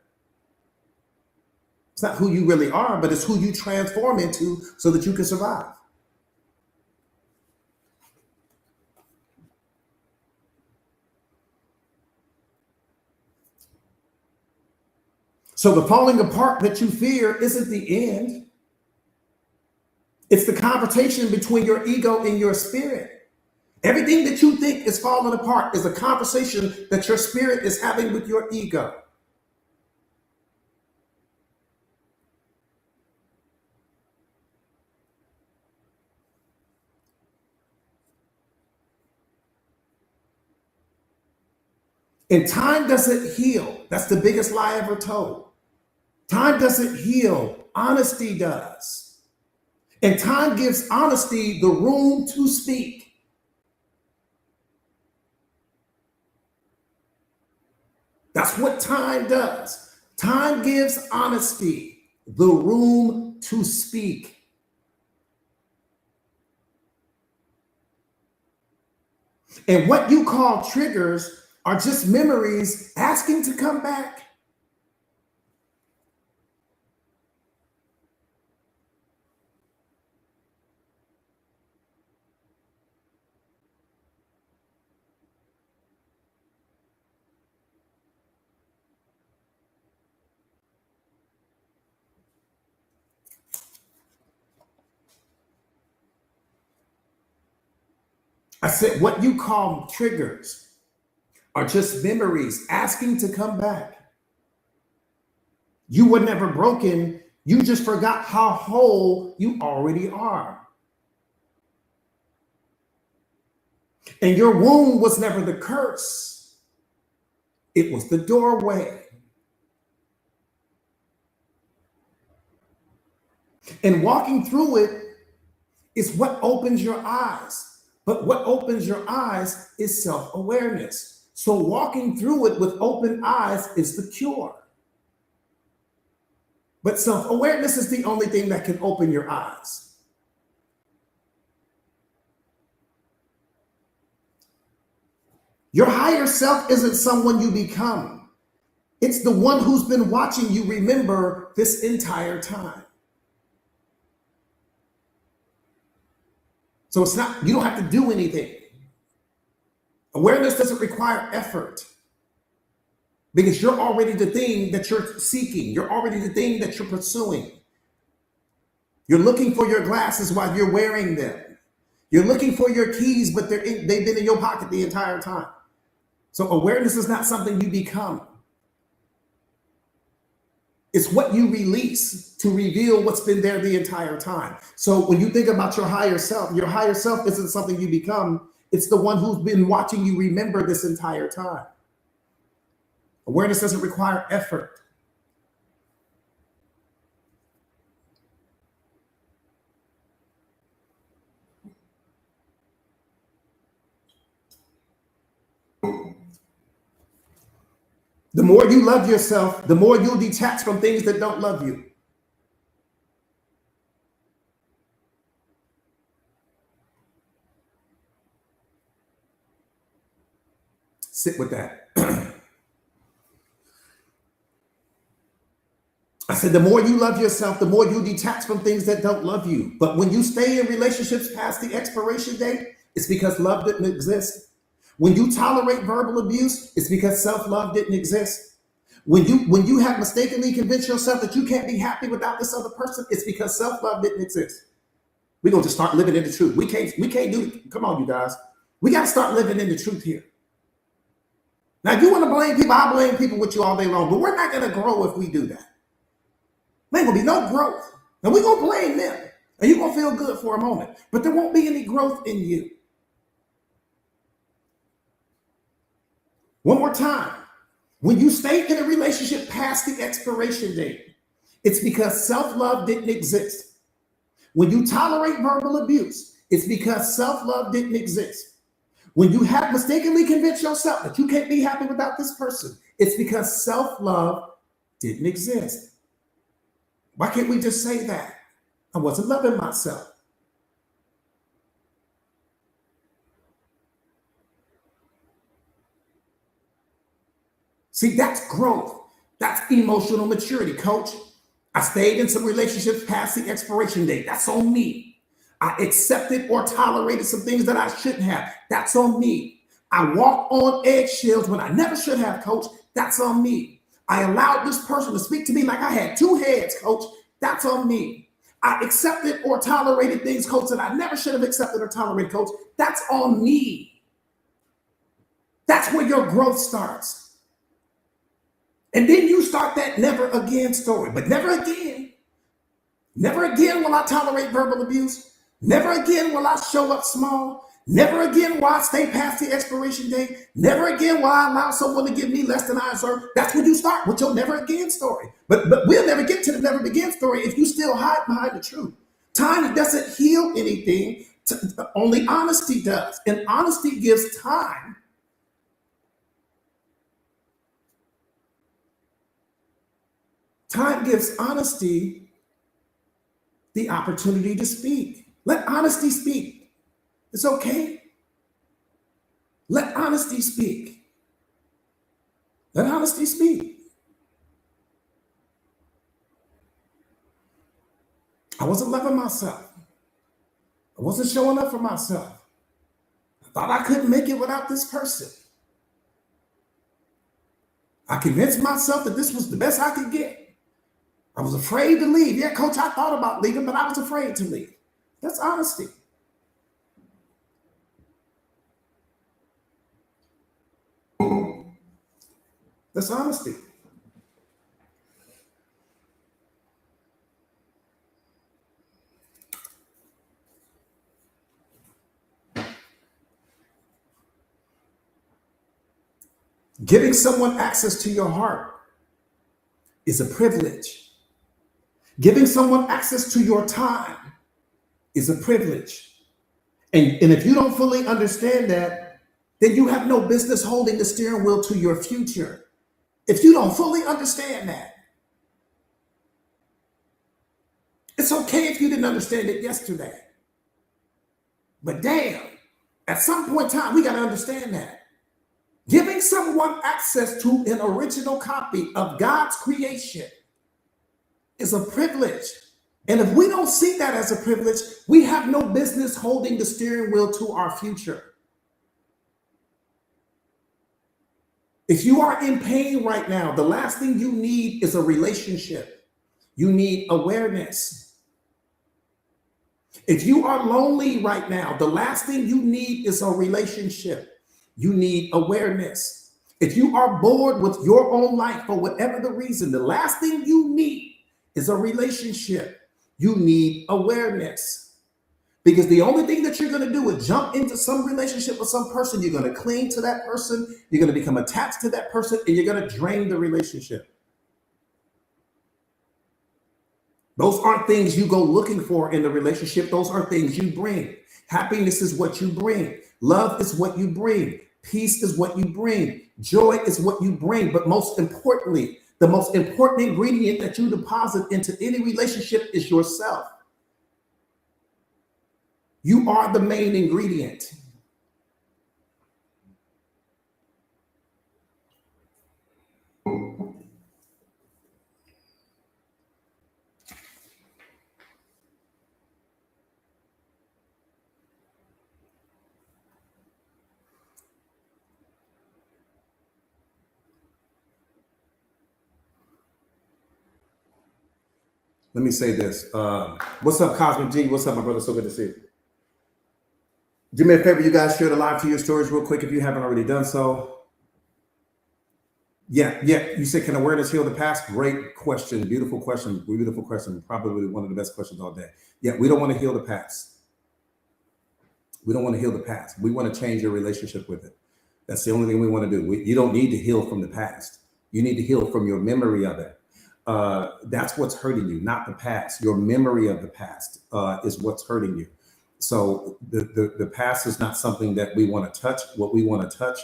Speaker 1: It's not who you really are, but it's who you transform into so that you can survive. So the falling apart that you fear isn't the end. It's the confrontation between your ego and your spirit. Everything that you think is falling apart is a conversation that your spirit is having with your ego. And time doesn't heal. That's the biggest lie ever told. Time doesn't heal, honesty does. And time gives honesty the room to speak. That's what time does. Time gives honesty the room to speak. And what you call triggers are just memories asking to come back. I said, what you call triggers are just memories asking to come back. You were never broken. You just forgot how whole you already are. And your wound was never the curse. It was the doorway. And walking through it is what opens your eyes. But what opens your eyes is self-awareness. So walking through it with open eyes is the cure. But self-awareness is the only thing that can open your eyes. Your higher self isn't someone you become. It's the one who's been watching you remember this entire time. So it's not, you don't have to do anything. Awareness doesn't require effort because you're already the thing that you're seeking. You're already the thing that you're pursuing. You're looking for your glasses while you're wearing them. You're looking for your keys, but they've been in your pocket the entire time. So awareness is not something you become. It's what you release to reveal what's been there the entire time. So when you think about your higher self isn't something you become. It's the one who's been watching you remember this entire time. Awareness doesn't require effort. The more you love yourself, the more you'll detach from things that don't love you. Sit with that. I said, the more you love yourself, the more you detach from things that don't love you. But when you stay in relationships past the expiration date, it's because love didn't exist. When you tolerate verbal abuse, it's because self-love didn't exist. When you have mistakenly convinced yourself that you can't be happy without this other person, it's because self-love didn't exist. We're gonna just start living in the truth. We can't do it. Come on, you guys. We gotta start living in the truth here. Now, if you want to blame people, I'll blame people with you all day long, but we're not gonna grow if we do that. There ain't gonna be no growth. Now we're gonna blame them. And you're gonna feel good for a moment, but there won't be any growth in you. One more time. When you stay in a relationship past the expiration date, it's because self-love didn't exist. When you tolerate verbal abuse, it's because self-love didn't exist. When you have mistakenly convinced yourself that you can't be happy without this person, it's because self-love didn't exist. Why can't we just say that? I wasn't loving myself. See, that's growth. That's emotional maturity, coach. I stayed in some relationships past the expiration date. That's on me. I accepted or tolerated some things that I shouldn't have. That's on me. I walked on eggshells when I never should have, coach. That's on me. I allowed this person to speak to me like I had two heads, coach. That's on me. I accepted or tolerated things, coach, that I never should have accepted or tolerated, coach. That's on me. That's where your growth starts. And then you start that never again story. But never again will I tolerate verbal abuse. Never again will I show up small. Never again will I stay past the expiration date. Never again will I allow someone to give me less than I deserve. That's when you start with your never again story. But we'll never get to the never again story if you still hide behind the truth. Time doesn't heal anything. Only honesty does. And honesty gives time. Time gives honesty the opportunity to speak. Let honesty speak. It's okay. Let honesty speak. Let honesty speak. I wasn't loving myself. I wasn't showing up for myself. I thought I couldn't make it without this person. I convinced myself that this was the best I could get. I was afraid to leave. Yeah, coach, I thought about leaving, but I was afraid to leave. That's honesty. That's honesty. Giving someone access to your heart is a privilege. Giving someone access to your time is a privilege. And if you don't fully understand that, then you have no business holding the steering wheel to your future. If you don't fully understand that, it's okay if you didn't understand it yesterday. But damn, at some point in time, we got to understand that. Giving someone access to an original copy of God's creation is a privilege. And if we don't see that as a privilege, we have no business holding the steering wheel to our future. If you are in pain right now, the last thing you need is a relationship. You need awareness. If you are lonely right now, the last thing you need is a relationship. You need awareness. If you are bored with your own life for whatever the reason, the last thing you need is a relationship. You need awareness. Because the only thing that you're going to do is jump into some relationship with some person. You're going to cling to that person. You're going to become attached to that person, and you're going to drain the relationship. Those aren't things you go looking for in the relationship. Those are things you bring. Happiness is what you bring. Love is what you bring. Peace is what you bring. Joy is what you bring. But most importantly, the most important ingredient that you deposit into any relationship is yourself. You are the main ingredient. Let me say this. What's up, Cosmic G? What's up, my brother? So good to see you. Do me a favor, you guys share the live to your stories real quick if you haven't already done so. Yeah. You said, can awareness heal the past? Great question. Beautiful question. Beautiful question. Probably one of the best questions all day. Yeah, we don't want to heal the past. We don't want to heal the past. We want to change your relationship with it. That's the only thing we want to do. You don't need to heal from the past. You need to heal from your memory of it. That's what's hurting you, not the past. Your memory of the past is what's hurting you. So the past is not something that we want to touch. What we want to touch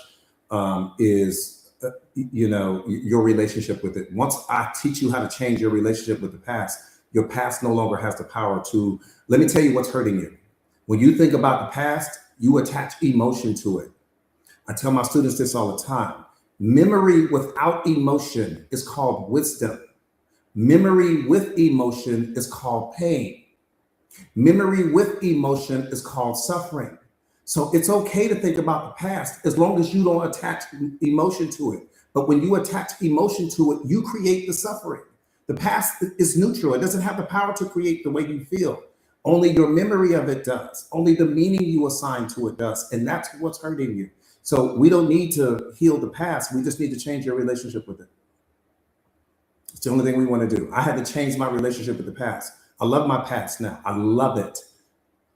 Speaker 1: is, your relationship with it. Once I teach you how to change your relationship with the past, your past no longer has the power to, let me tell you what's hurting you. When you think about the past, you attach emotion to it. I tell my students this all the time. Memory without emotion is called wisdom. Memory with emotion is called pain. Memory with emotion is called suffering. So it's okay to think about the past as long as you don't attach emotion to it. But when you attach emotion to it, you create the suffering. The past is neutral. It doesn't have the power to create the way you feel. Only your memory of it does. Only the meaning you assign to it does. And that's what's hurting you. So we don't need to heal the past. We just need to change your relationship with it. It's the only thing we want to do. I had to change my relationship with the past. I love my past now. I love it.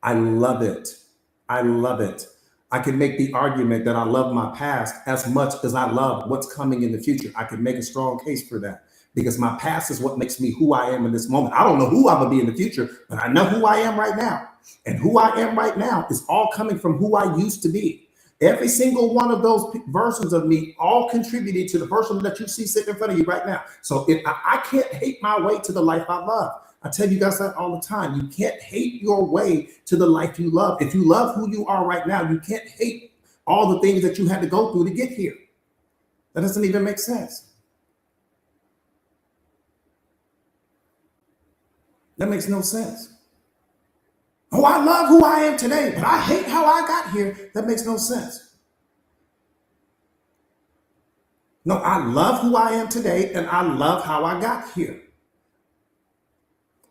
Speaker 1: I love it. I love it. I can make the argument that I love my past as much as I love what's coming in the future. I can make a strong case for that because my past is what makes me who I am in this moment. I don't know who I'm going to be in the future, but I know who I am right now. And who I am right now is all coming from who I used to be. Every single one of those versions of me all contributed to the person that you see sitting in front of you right now. So if I can't hate my way to the life I love. I tell you guys that all the time. You can't hate your way to the life you love. If you love who you are right now, you can't hate all the things that you had to go through to get here. That doesn't even make sense. That makes no sense. Oh, I love who I am today, but I hate how I got here. That makes no sense. No, I love who I am today, and I love how I got here.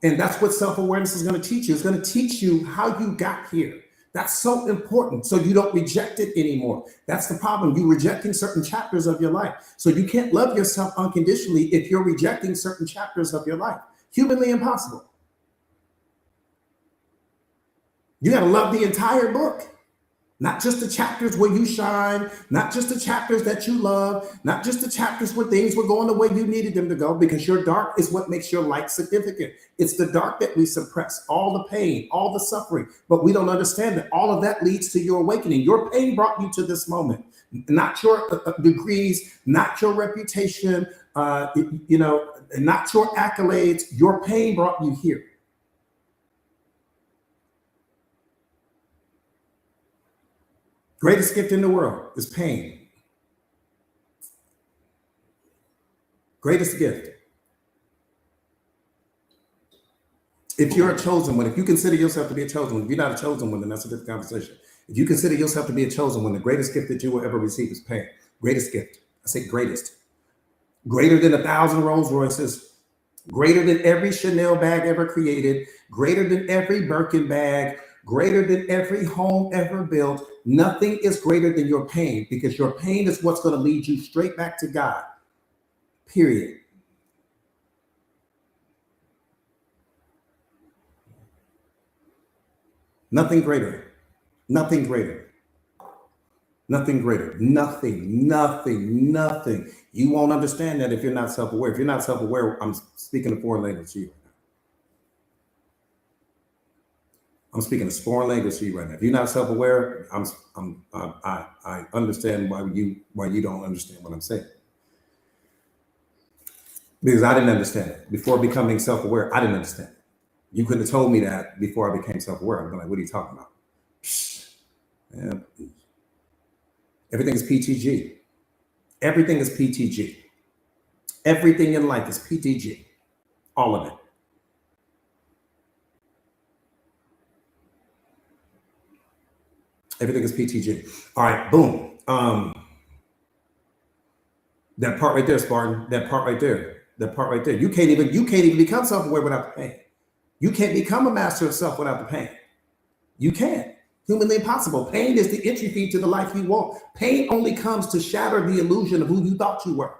Speaker 1: And that's what self-awareness is going to teach you. It's going to teach you how you got here. That's so important. So you don't reject it anymore. That's the problem. You're rejecting certain chapters of your life. So you can't love yourself unconditionally if you're rejecting certain chapters of your life. Humanly impossible. You got to love the entire book, not just the chapters where you shine, not just the chapters that you love, not just the chapters where things were going the way you needed them to go, because your dark is what makes your light significant. It's the dark that we suppress, all the pain, all the suffering, but we don't understand that all of that leads to your awakening. Your pain brought you to this moment, not your degrees, not your reputation, not your accolades. Your pain brought you here. Greatest gift in the world is pain. Greatest gift. If you're a chosen one, if you consider yourself to be a chosen one, if you're not a chosen one, then that's a different conversation. If you consider yourself to be a chosen one, the greatest gift that you will ever receive is pain. Greatest gift. I say greatest. Greater than 1,000 Rolls Royces, greater than every Chanel bag ever created, greater than every Birkin bag, greater than every home ever built. Nothing is greater than your pain, because your pain is what's going to lead you straight back to God. Period. Nothing greater. Nothing greater. Nothing greater. Nothing. You won't understand that if you're not self-aware. If you're not self-aware, I'm speaking a foreign language to you. I'm speaking a foreign language to you right now. If you're not self-aware, I understand why you don't understand what I'm saying. Because I didn't understand it. Before becoming self-aware, I didn't understand it. You couldn't have told me that before I became self-aware. I'm like, what are you talking about? Yeah. Everything is PTG. Everything is PTG. Everything in life is PTG. All of it. Everything is PTG. All right, boom. That part right there, Spartan. That part right there. You can't even become self-aware without the pain. You can't become a master of self without the pain. You can't. Humanly impossible. Pain is the entry fee to the life you want. Pain only comes to shatter the illusion of who you thought you were.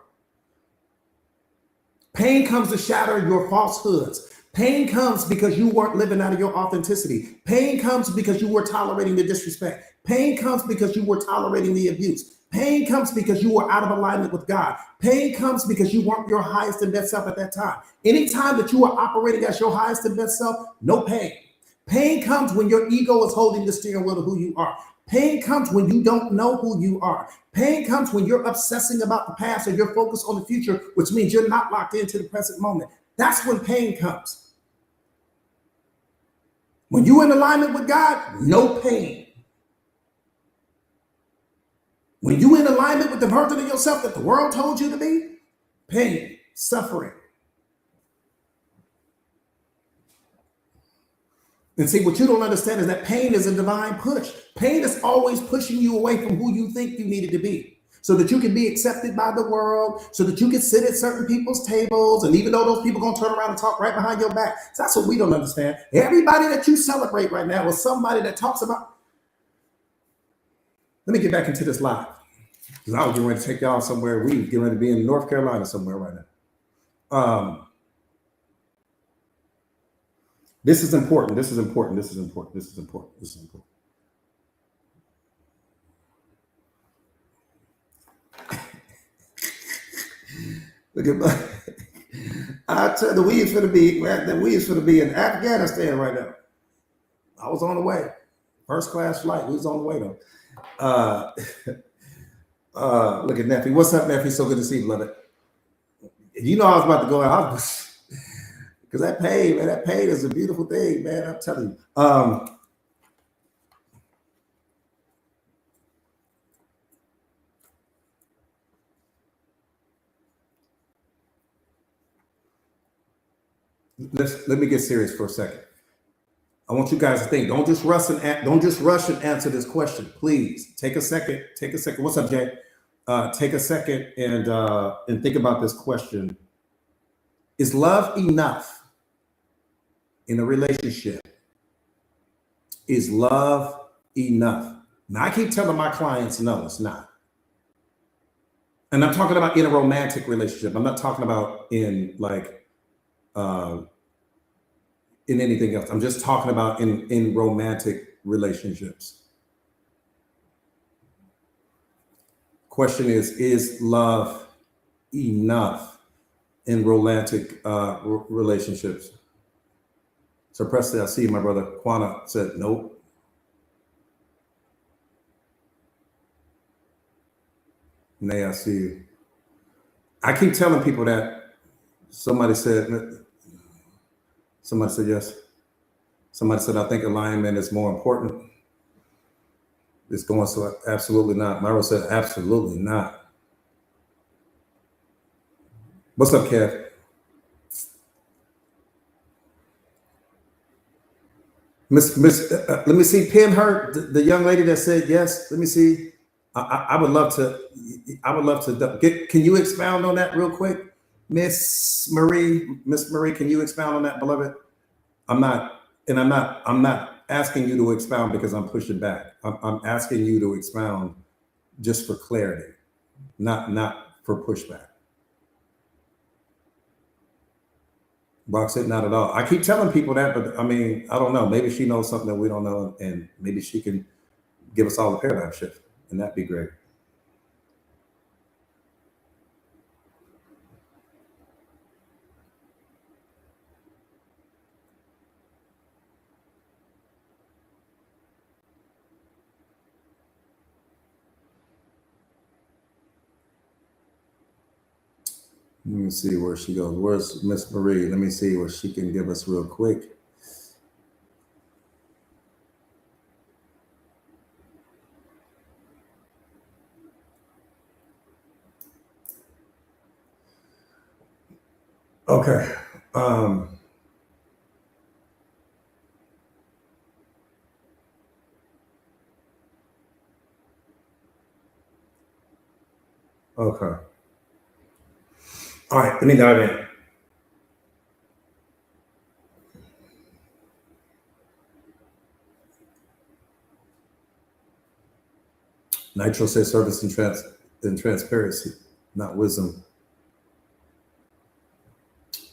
Speaker 1: Pain comes to shatter your falsehoods. Pain comes because you weren't living out of your authenticity. Pain comes because you were tolerating the disrespect. Pain comes because you were tolerating the abuse. Pain comes because you were out of alignment with God. Pain comes because you weren't your highest and best self at that time. Anytime that you are operating as your highest and best self, no pain. Pain comes when your ego is holding the steering wheel of who you are. Pain comes when you don't know who you are. Pain comes when you're obsessing about the past or you're focused on the future, which means you're not locked into the present moment. That's when pain comes. When you're in alignment with God, no pain. When you're in alignment with the version of yourself that the world told you to be, pain, suffering. And see, what you don't understand is that pain is a divine push. Pain is always pushing you away from who you think you needed to be, so that you can be accepted by the world, so that you can sit at certain people's tables. And even though those people are going to turn around and talk right behind your back, so that's what we don't understand. Everybody that you celebrate right now is somebody that talks about. Let me get back into this live, because I was getting ready to take y'all somewhere. We getting ready to be in North Carolina somewhere right now. This is important. This is important. Look at my. I tell the we is gonna be, man, the we is gonna be in Afghanistan right now. I was on the way, first class flight. We was on the way though. Uh, look at Neffy. What's up, Neffy? So good to see you, beloved. You know I was about to go out because that paid, man. That paid is a beautiful thing, man. I'm telling you. Let me get serious for a second. I want you guys to think. Don't just rush and answer this question, please. Take a second. Take a second. What's up, Jay? Take a second and think about this question. Is love enough in a relationship? Is love enough? Now I keep telling my clients, no, it's not. And I'm talking about in a romantic relationship. I'm not talking about in like in anything else. I'm just talking about in romantic relationships. Question is love enough in romantic relationships? So Presley, I see my brother Quana said nope. Nay, I see you. I keep telling people that. Somebody said yes. Somebody said I think alignment is more important. It's going so absolutely not. Myra said absolutely not. What's up, Kev? Let me see. Pin her, the young lady that said yes. Let me see. I would love to. I would love to. Can you expound on that real quick, Miss Marie? Miss Marie, can you expound on that, beloved? I'm not asking you to expound because I'm pushing back. I'm asking you to expound just for clarity, not for pushback. Brock said, not at all. I keep telling people that, but I mean, I don't know. Maybe she knows something that we don't know, and maybe she can give us all a paradigm shift, and that'd be great. Let me see where she goes. Where's Miss Marie? Let me see what she can give us real quick. Okay. Okay. All right. Let me dive in. Nitro says service and transparency, not wisdom.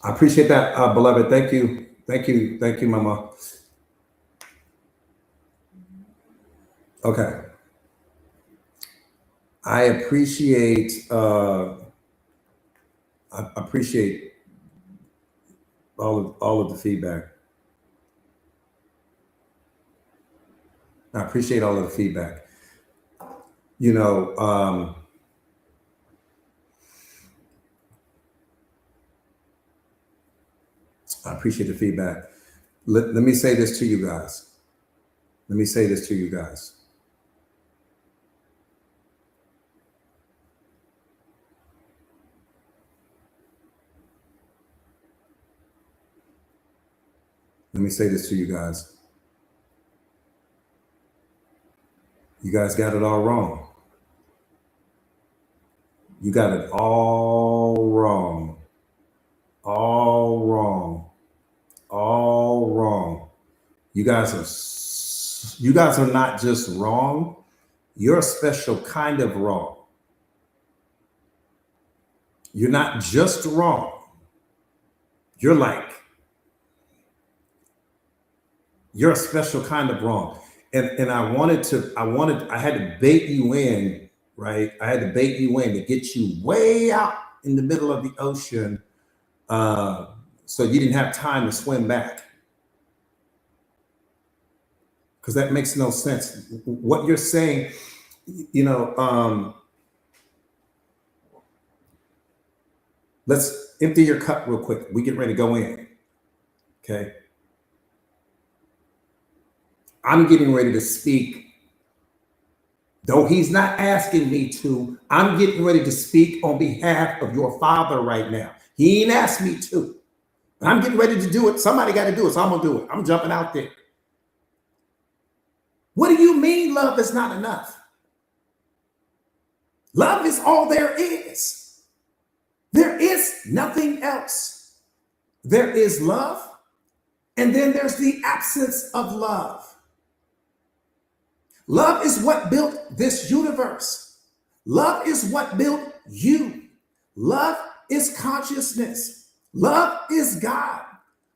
Speaker 1: I appreciate that, beloved. Thank you. Thank you. Thank you, Mama. Okay. I appreciate all of the feedback. I appreciate all of the feedback. You know, I appreciate the feedback. Let me say this to you guys. Let me say this to you guys. Let me say this to you guys. You guys got it all wrong. You got it all wrong. All wrong. All wrong. You guys are not just wrong. You're a special kind of wrong. You're not just wrong. You're a special kind of wrong. And I had to bait you in, right? I had to bait you in to get you way out in the middle of the ocean, so you didn't have time to swim back. Because that makes no sense. What you're saying, you know, let's empty your cup real quick. We get ready to go in. Okay. I'm getting ready to speak. Though he's not asking me to, I'm getting ready to speak on behalf of your father right now. He ain't asked me to. But I'm getting ready to do it. Somebody got to do it, so I'm going to do it. I'm jumping out there. What do you mean love is not enough? Love is all there is. There is nothing else. There is love, and then there's the absence of love. Love is what built this universe. Love is what built you. Love is consciousness. Love is God.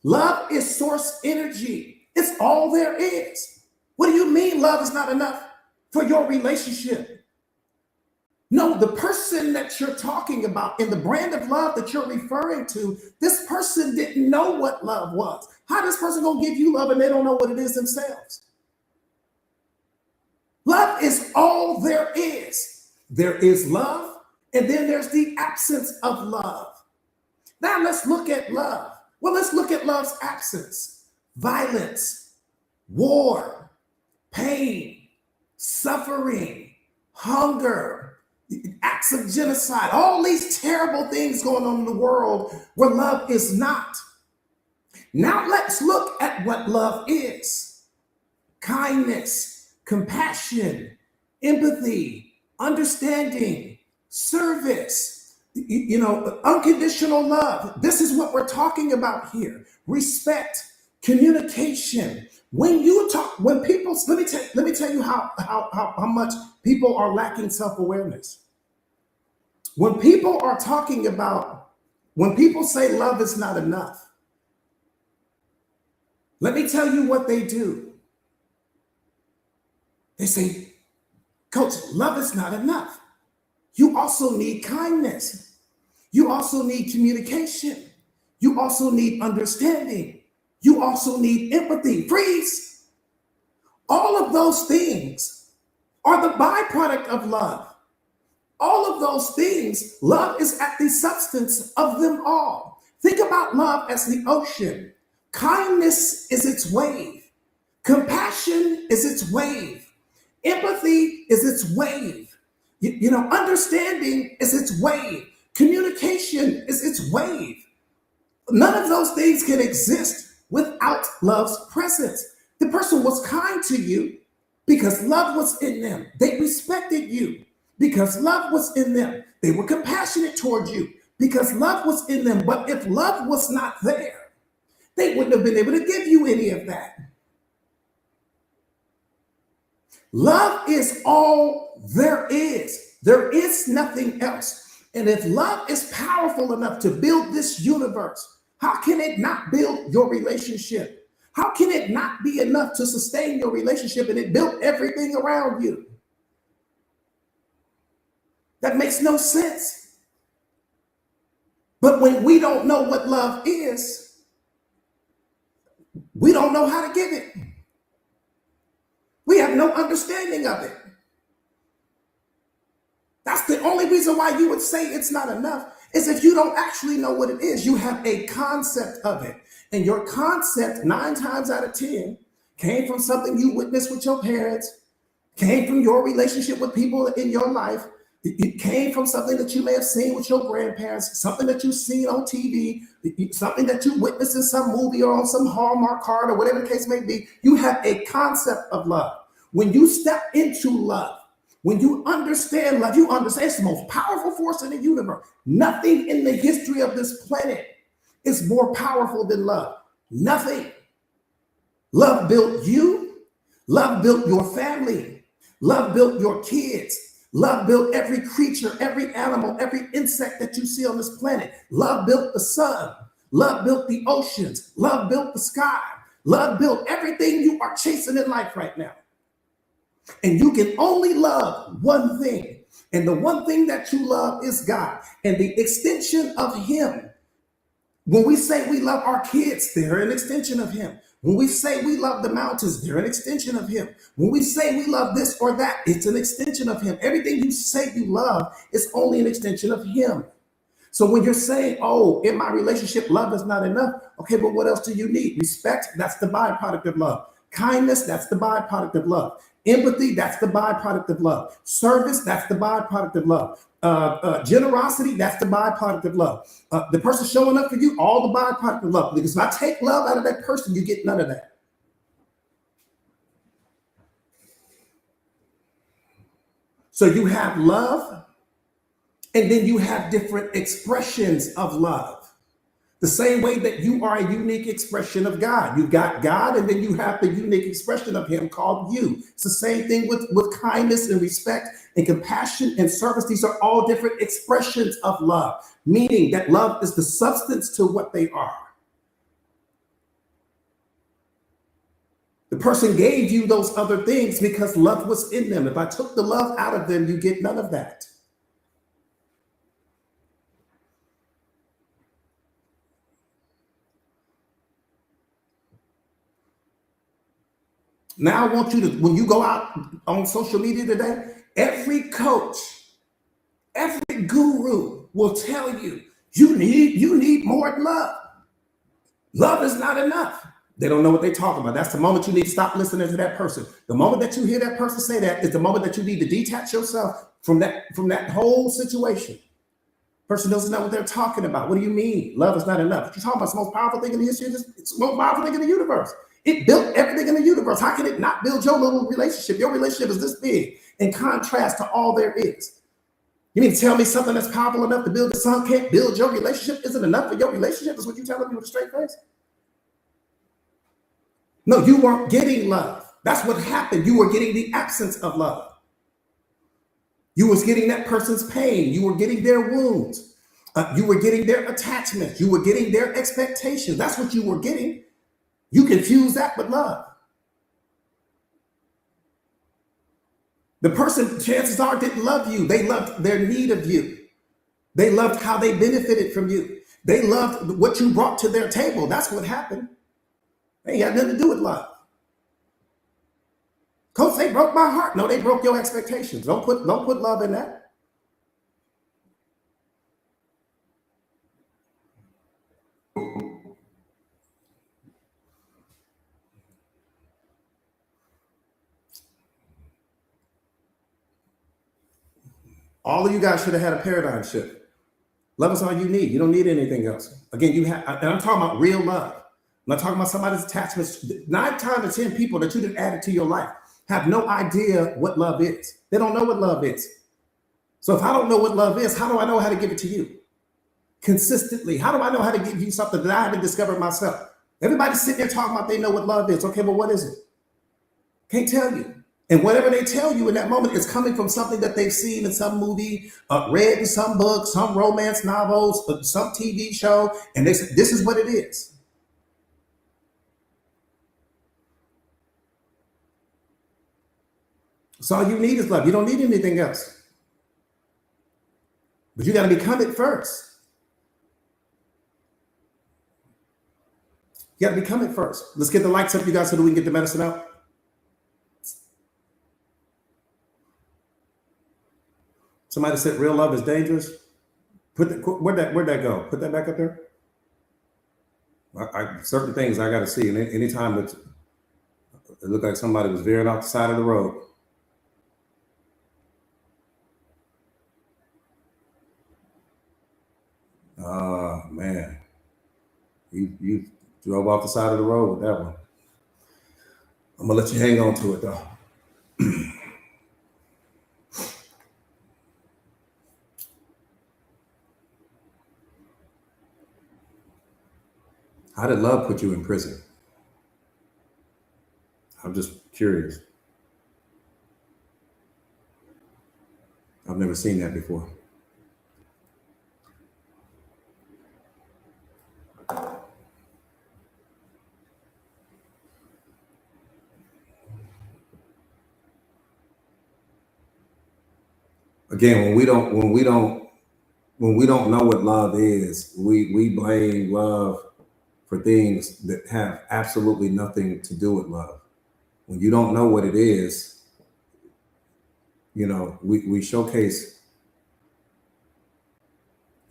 Speaker 1: Love is source energy. It's all there is. What do you mean love is not enough for your relationship? No, the person that you're talking about and the brand of love that you're referring to, this person didn't know what love was. How this person gonna give you love and they don't know what it is themselves? Love is all there is. There is love, and then there's the absence of love. Now let's look at love. Well, let's look at love's absence. Violence, war, pain, suffering, hunger, acts of genocide, all these terrible things going on in the world where love is not. Now let's look at what love is. Kindness, compassion, empathy, understanding, service, unconditional love. This is what we're talking about here. Respect, communication. When people, let me tell you how much people are lacking self-awareness. When people say love is not enough, let me tell you what they do. They say, Coach, love is not enough. You also need kindness. You also need communication. You also need understanding. You also need empathy. Freeze. All of those things are the byproduct of love. All of those things, love is at the substance of them all. Think about love as the ocean. Kindness is its wave. Compassion is its wave. Empathy is its wave. Understanding is its wave. Communication is its wave. None of those things can exist without love's presence. The person was kind to you because love was in them. They respected you because love was in them. They were compassionate towards you because love was in them. But if love was not there, they wouldn't have been able to give you any of that. Love is all there is. There is nothing else. And if love is powerful enough to build this universe, how can it not build your relationship? How can it not be enough to sustain your relationship and it built everything around you? That makes no sense. But when we don't know what love is, we don't know how to give it. We have no understanding of it. That's the only reason why you would say it's not enough is if you don't actually know what it is. You have a concept of it. And your concept, 9 times out of 10, came from something you witnessed with your parents, came from your relationship with people in your life. It came from something that you may have seen with your grandparents, something that you've seen on TV, something that you witnessed in some movie or on some Hallmark card or whatever the case may be. You have a concept of love. When you step into love, when you understand love, you understand it's the most powerful force in the universe. Nothing in the history of this planet is more powerful than love. Nothing. Love built you. Love built your family. Love built your kids. Love built every creature, every animal, every insect that you see on this planet. Love built the sun. Love built the oceans. Love built the sky. Love built everything you are chasing in life right now. And you can only love one thing. And the one thing that you love is God. And the extension of Him, when we say we love our kids, they're an extension of Him. When we say we love the mountains, they're an extension of Him. When we say we love this or that, it's an extension of Him. Everything you say you love is only an extension of Him. So when you're saying, oh, in my relationship, love is not enough, okay, but what else do you need? Respect, that's the byproduct of love. Kindness, that's the byproduct of love. Empathy, that's the byproduct of love. Service, that's the byproduct of love. Generosity, that's the byproduct of love. The person showing up for you, all the byproduct of love. Because if I take love out of that person, you get none of that. So you have love, and then you have different expressions of love. The same way that you are a unique expression of God. You got God, and then you have the unique expression of Him called you. It's the same thing with kindness and respect and compassion and service. These are all different expressions of love, meaning that love is the substance to what they are. The person gave you those other things because love was in them. If I took the love out of them, you get none of that. Now I want you to, when you go out on social media today, every coach, every guru will tell you, you need more love. Love is not enough. They don't know what they're talking about. That's the moment you need to stop listening to that person. The moment that you hear that person say that is the moment that you need to detach yourself from that whole situation. Person doesn't know what they're talking about. What do you mean? Love is not enough. You're talking about the most powerful thing in the history. It's the most powerful thing in the universe. It built everything in the universe. How can it not build your little relationship? Your relationship is this big in contrast to all there is. You mean to tell me something that's powerful enough to build the sun can't build your relationship? Isn't enough for your relationship? Is what you're telling me with a straight face? No, you weren't getting love. That's what happened. You were getting the absence of love. You was getting that person's pain. You were getting their wounds. You were getting their attachments. You were getting their expectations. That's what you were getting. You confuse that with love. The person, chances are, didn't love you. They loved their need of you. They loved how they benefited from you. They loved what you brought to their table. That's what happened. They ain't got nothing to do with love. Coach, they broke my heart. No, they broke your expectations. Don't put love in that. All of you guys should have had a paradigm shift. Love is all you need. You don't need anything else. Again, you have, and I'm talking about real love. I'm not talking about somebody's attachments. 9 times out of 10 people that you didn't add to your life have no idea what love is. They don't know what love is. So if I don't know what love is, how do I know how to give it to you? Consistently. How do I know how to give you something that I haven't discovered myself? Everybody's sitting there talking about they know what love is. Okay, but what is it? Can't tell you. And whatever they tell you in that moment is coming from something that they've seen in some movie, read in some book, some romance novels, some TV show, and they say, this is what it is. So all you need is love. You don't need anything else. But you got to become it first. You got to become it first. Let's get the lights up, you guys, so that we can get the medicine out. Somebody said real love is dangerous. Where'd that go? Put that back up there. Certain things I got to see, and anytime it looked like somebody was veering off the side of the road. Oh man, you drove off the side of the road with that one. I'm gonna let you hang on to it though. How did love put you in prison? I'm just curious. I've never seen that before. again, when we don't know what love is, we blame love for things that have absolutely nothing to do with love. When you don't know what it is, we showcase,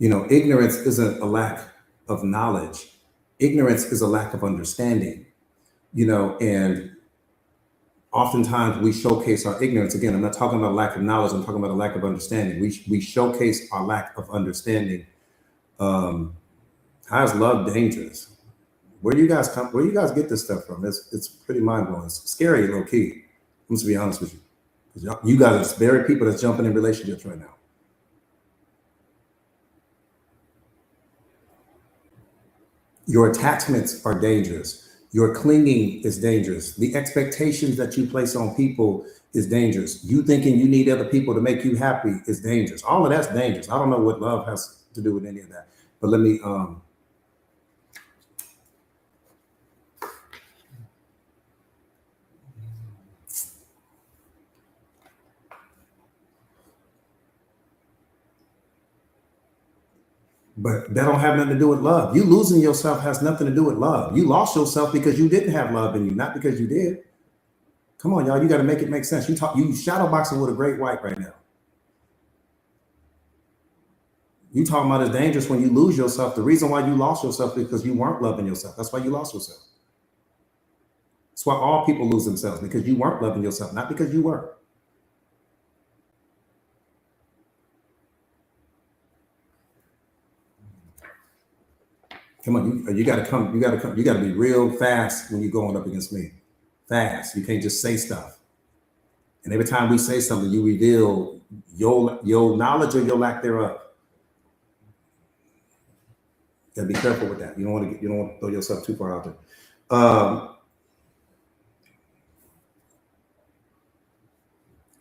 Speaker 1: ignorance isn't a lack of knowledge. Ignorance is a lack of understanding, and oftentimes we showcase our ignorance. Again, I'm not talking about lack of knowledge. I'm talking about a lack of understanding. We showcase our lack of understanding. How is love dangerous? Where you guys get this stuff from? It's pretty mind blowing. It's scary, low key. I'm just be honest with you. Because you guys are very people that's jumping in relationships right now. Your attachments are dangerous. Your clinging is dangerous. The expectations that you place on people is dangerous. You thinking you need other people to make you happy is dangerous. All of that's dangerous. I don't know what love has to do with any of that. But let me but that don't have nothing to do with love. You losing yourself has nothing to do with love. You lost yourself because you didn't have love in you, not because you did. Come on, y'all. You got to make it make sense. You shadow boxing with a great white right now. You talking about it's dangerous when you lose yourself. The reason why you lost yourself is because you weren't loving yourself. That's why you lost yourself. That's why all people lose themselves, because you weren't loving yourself, not because you were. Come on, you got to come. You got to be real fast when you're going up against me. Fast. You can't just say stuff. And every time we say something, you reveal your knowledge or your lack thereof. You gotta be careful with that. You don't want to throw yourself too far out there.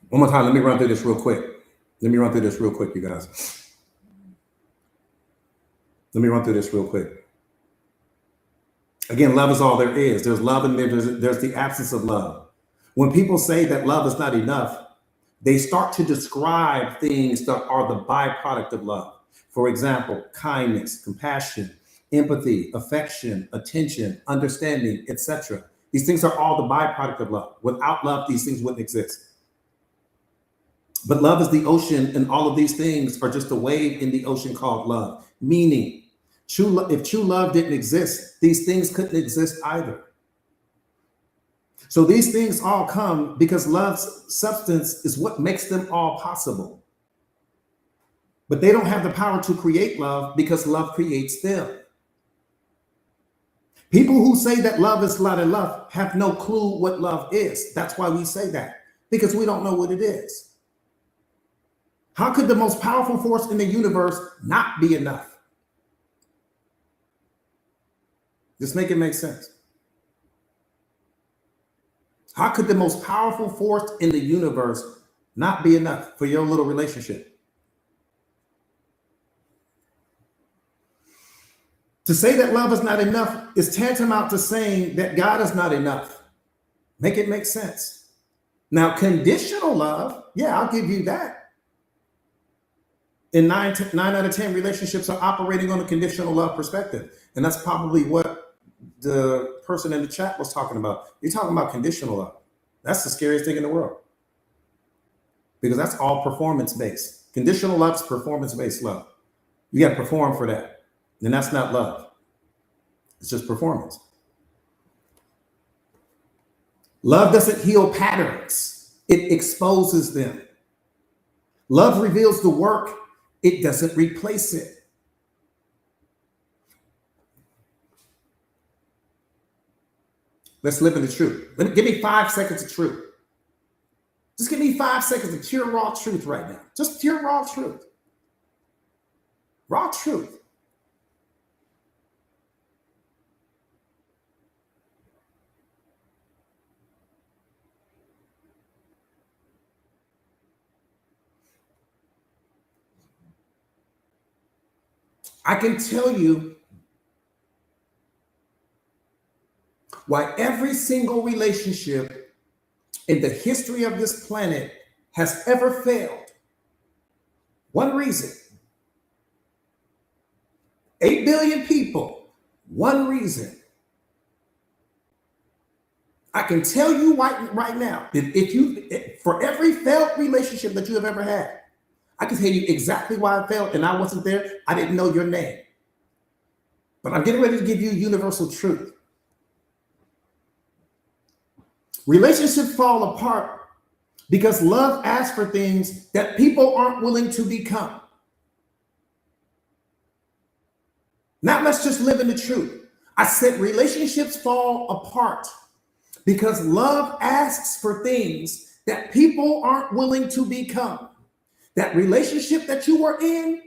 Speaker 1: One more time. Let me run through this real quick. You guys. Let me run through this real quick. Again, love is all there is. There's love and there's the absence of love. When people say that love is not enough, they start to describe things that are the byproduct of love. For example, kindness, compassion, empathy, affection, attention, understanding, etc. These things are all the byproduct of love. Without love, these things wouldn't exist. But love is the ocean, and all of these things are just a wave in the ocean called love. Meaning, if true love didn't exist, these things couldn't exist either. So these things all come because love's substance is what makes them all possible. But they don't have the power to create love because love creates them. People who say that love is not enough have no clue what love is. That's why we say that, because we don't know what it is. How could the most powerful force in the universe not be enough? Just make it make sense. How could the most powerful force in the universe not be enough for your little relationship? To say that love is not enough is tantamount to saying that God is not enough. Make it make sense. Now, conditional love, yeah, I'll give you that. And 9 out of 10 relationships are operating on a conditional love perspective. And that's probably what the person in the chat was talking about. You're talking about conditional love. That's the scariest thing in the world, because that's all performance based. Conditional love is performance based love. You got to perform for that. And that's not love. It's just performance. Love doesn't heal patterns. It exposes them. Love reveals the work. It doesn't replace it. Let's live in the truth. Give me 5 seconds of truth. Just give me 5 seconds of pure raw truth right now. Just pure raw truth. Raw truth. I can tell you why every single relationship in the history of this planet has ever failed. One reason. 8 billion people. One reason. I can tell you right now, for every failed relationship that you have ever had, I can tell you exactly why I failed and I wasn't there. I didn't know your name. But I'm getting ready to give you universal truth. Relationships fall apart because love asks for things that people aren't willing to become. Now let's just live in the truth. I said relationships fall apart because love asks for things that people aren't willing to become. That relationship that you were in,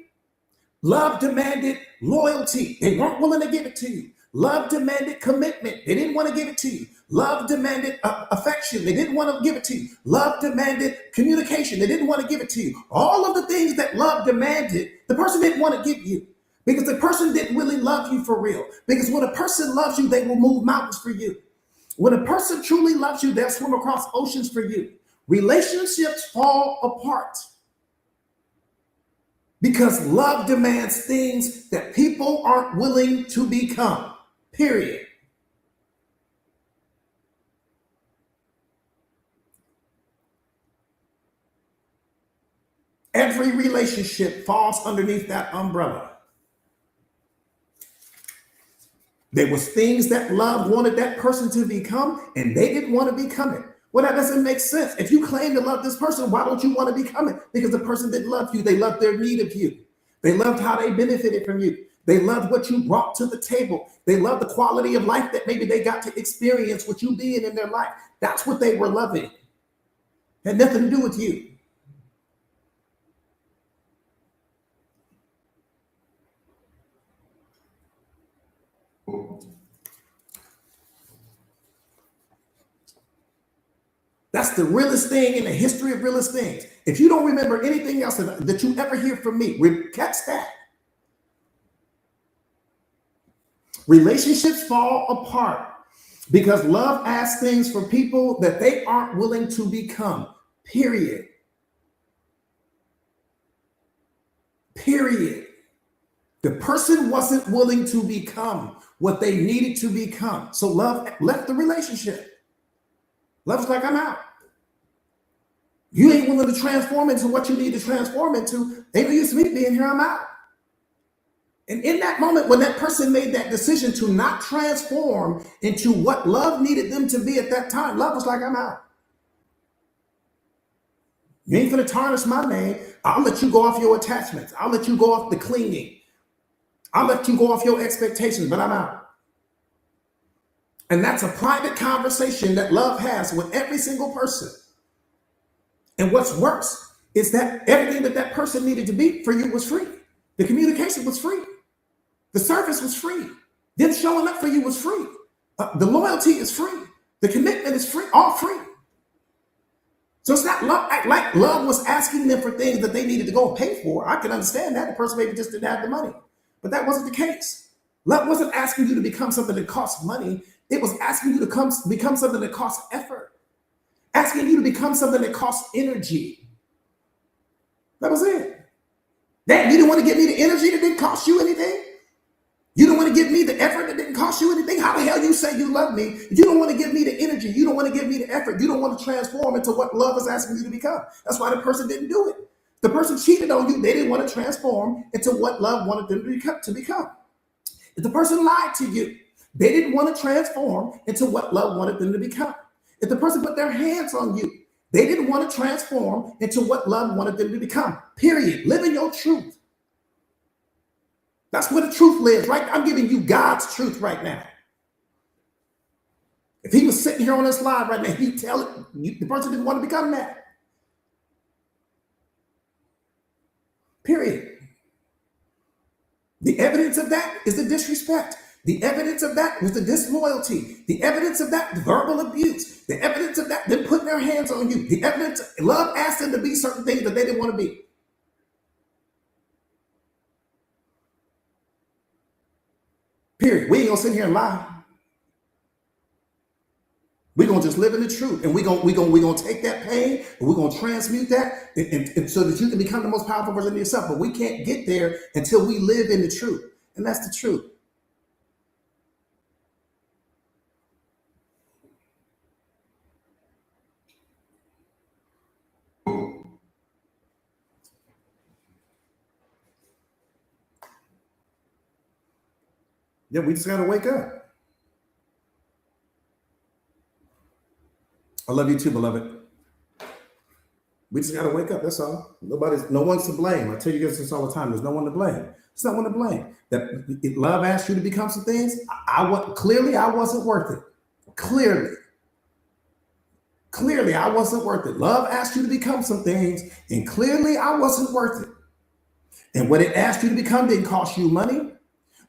Speaker 1: love demanded loyalty. They weren't willing to give it to you. Love demanded commitment. They didn't want to give it to you. Love demanded affection. They didn't want to give it to you. Love demanded communication. They didn't want to give it to you. All of the things that love demanded, the person didn't want to give you because the person didn't really love you for real. Because when a person loves you, they will move mountains for you. When a person truly loves you, they'll swim across oceans for you. Relationships fall apart because love demands things that people aren't willing to become. Period. Every relationship falls underneath that umbrella. There was things that love wanted that person to become, and they didn't want to become it. Well, that doesn't make sense. If you claim to love this person, why don't you want to become it? Because the person didn't love you. They loved their need of you. They loved how they benefited from you. They loved what you brought to the table. They loved the quality of life that maybe they got to experience with you being in their life. That's what they were loving. Had nothing to do with you. That's the realest thing in the history of realest things. If you don't remember anything else that you ever hear from me, catch that. Relationships fall apart because love asks things for people that they aren't willing to become. Period. Period. The person wasn't willing to become what they needed to become. So love left the relationship. Love's like, I'm out. You ain't willing to transform into what you need to transform into. Ain't no use me being here, I'm out. And in that moment, when that person made that decision to not transform into what love needed them to be at that time, love was like, I'm out. You ain't gonna tarnish my name. I'll let you go off your attachments. I'll let you go off the clinging. I'll let you go off your expectations, but I'm out. And that's a private conversation that love has with every single person. And what's worse is that everything that person needed to be for you was free. The communication was free. The service was free. Them showing up for you was free. The loyalty is free. The commitment is free, all free. So it's not like love was asking them for things that they needed to go and pay for. I can understand that. The person maybe just didn't have the money. But that wasn't the case. Love wasn't asking you to become something that costs money. It was asking you to become something that costs effort. Asking you to become something that costs energy. That was it. That you didn't want to give me the energy that didn't cost you anything? You don't want to give me the effort that didn't cost you anything? How the hell you say you love me? You don't want to give me the energy. You don't want to give me the effort. You don't want to transform into what love is asking you to become. That's why the person didn't do it. The person cheated on you. They didn't want to transform into what love wanted them to become. If the person lied to you, they didn't want to transform into what love wanted them to become. If the person put their hands on you, they didn't want to transform into what love wanted them to become. Period. Live in your truth. That's where the truth lives, right? I'm giving you God's truth right now. If he was sitting here on this live right now, he'd tell it, the person didn't want to become that. Period. The evidence of that is the disrespect. The evidence of that was the disloyalty. The evidence of that, the verbal abuse. The evidence of that, them putting their hands on you. The evidence, love asked them to be certain things that they didn't want to be. Period. We ain't gonna sit here and lie. We're gonna just live in the truth, and we're gonna take that pain and we're gonna transmute that, and so that you can become the most powerful version of yourself. But we can't get there until we live in the truth, and that's the truth. Yeah, we just gotta wake up. I love you too, beloved. We just gotta wake up. That's all. No one's to blame. I tell you guys this all the time. There's no one to blame. It's not one to blame. That if love asked you to become some things, clearly I wasn't worth it. Clearly I wasn't worth it. Love asked you to become some things, and clearly I wasn't worth it. And what it asked you to become didn't cost you money.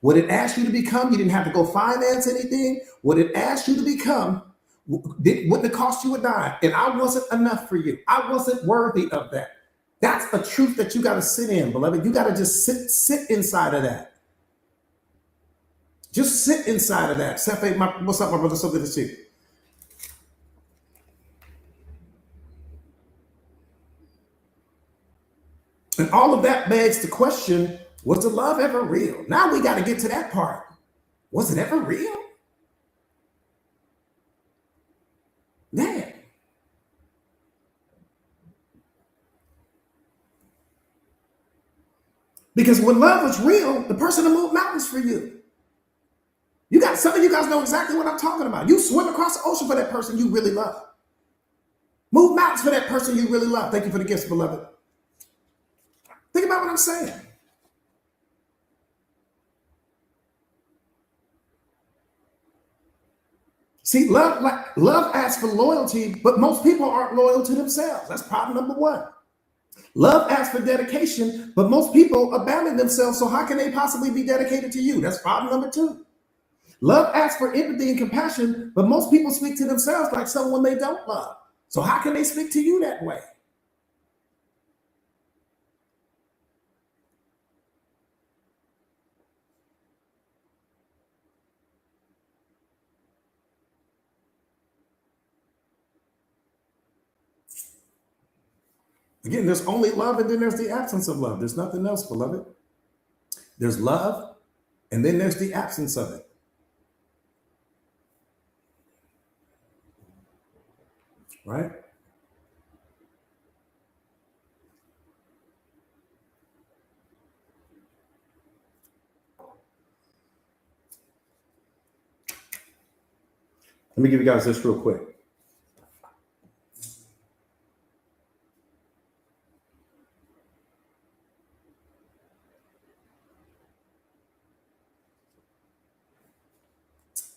Speaker 1: What it asked you to become, you didn't have to go finance anything. What it asked you to become wouldn't have cost you a dime. And I wasn't enough for you. I wasn't worthy of that. That's a truth that you got to sit in, beloved. You got to just sit inside of that. Just sit inside of that. Sefe, what's up, my brother? So good to see you. And all of that begs the question, was the love ever real? Now we got to get to that part. Was it ever real? Man. Because when love was real, the person will move mountains for you. Some of you guys know exactly what I'm talking about. You swim across the ocean for that person you really love. Move mountains for that person you really love. Thank you for the gifts, beloved. Think about what I'm saying. See, love asks for loyalty, but most people aren't loyal to themselves. That's problem number one. Love asks for dedication, but most people abandon themselves. So how can they possibly be dedicated to you? That's problem number two. Love asks for empathy and compassion, but most people speak to themselves like someone they don't love. So how can they speak to you that way? Again, there's only love, and then there's the absence of love. There's nothing else, beloved. There's love, and then there's the absence of it. Right? Let me give you guys this real quick.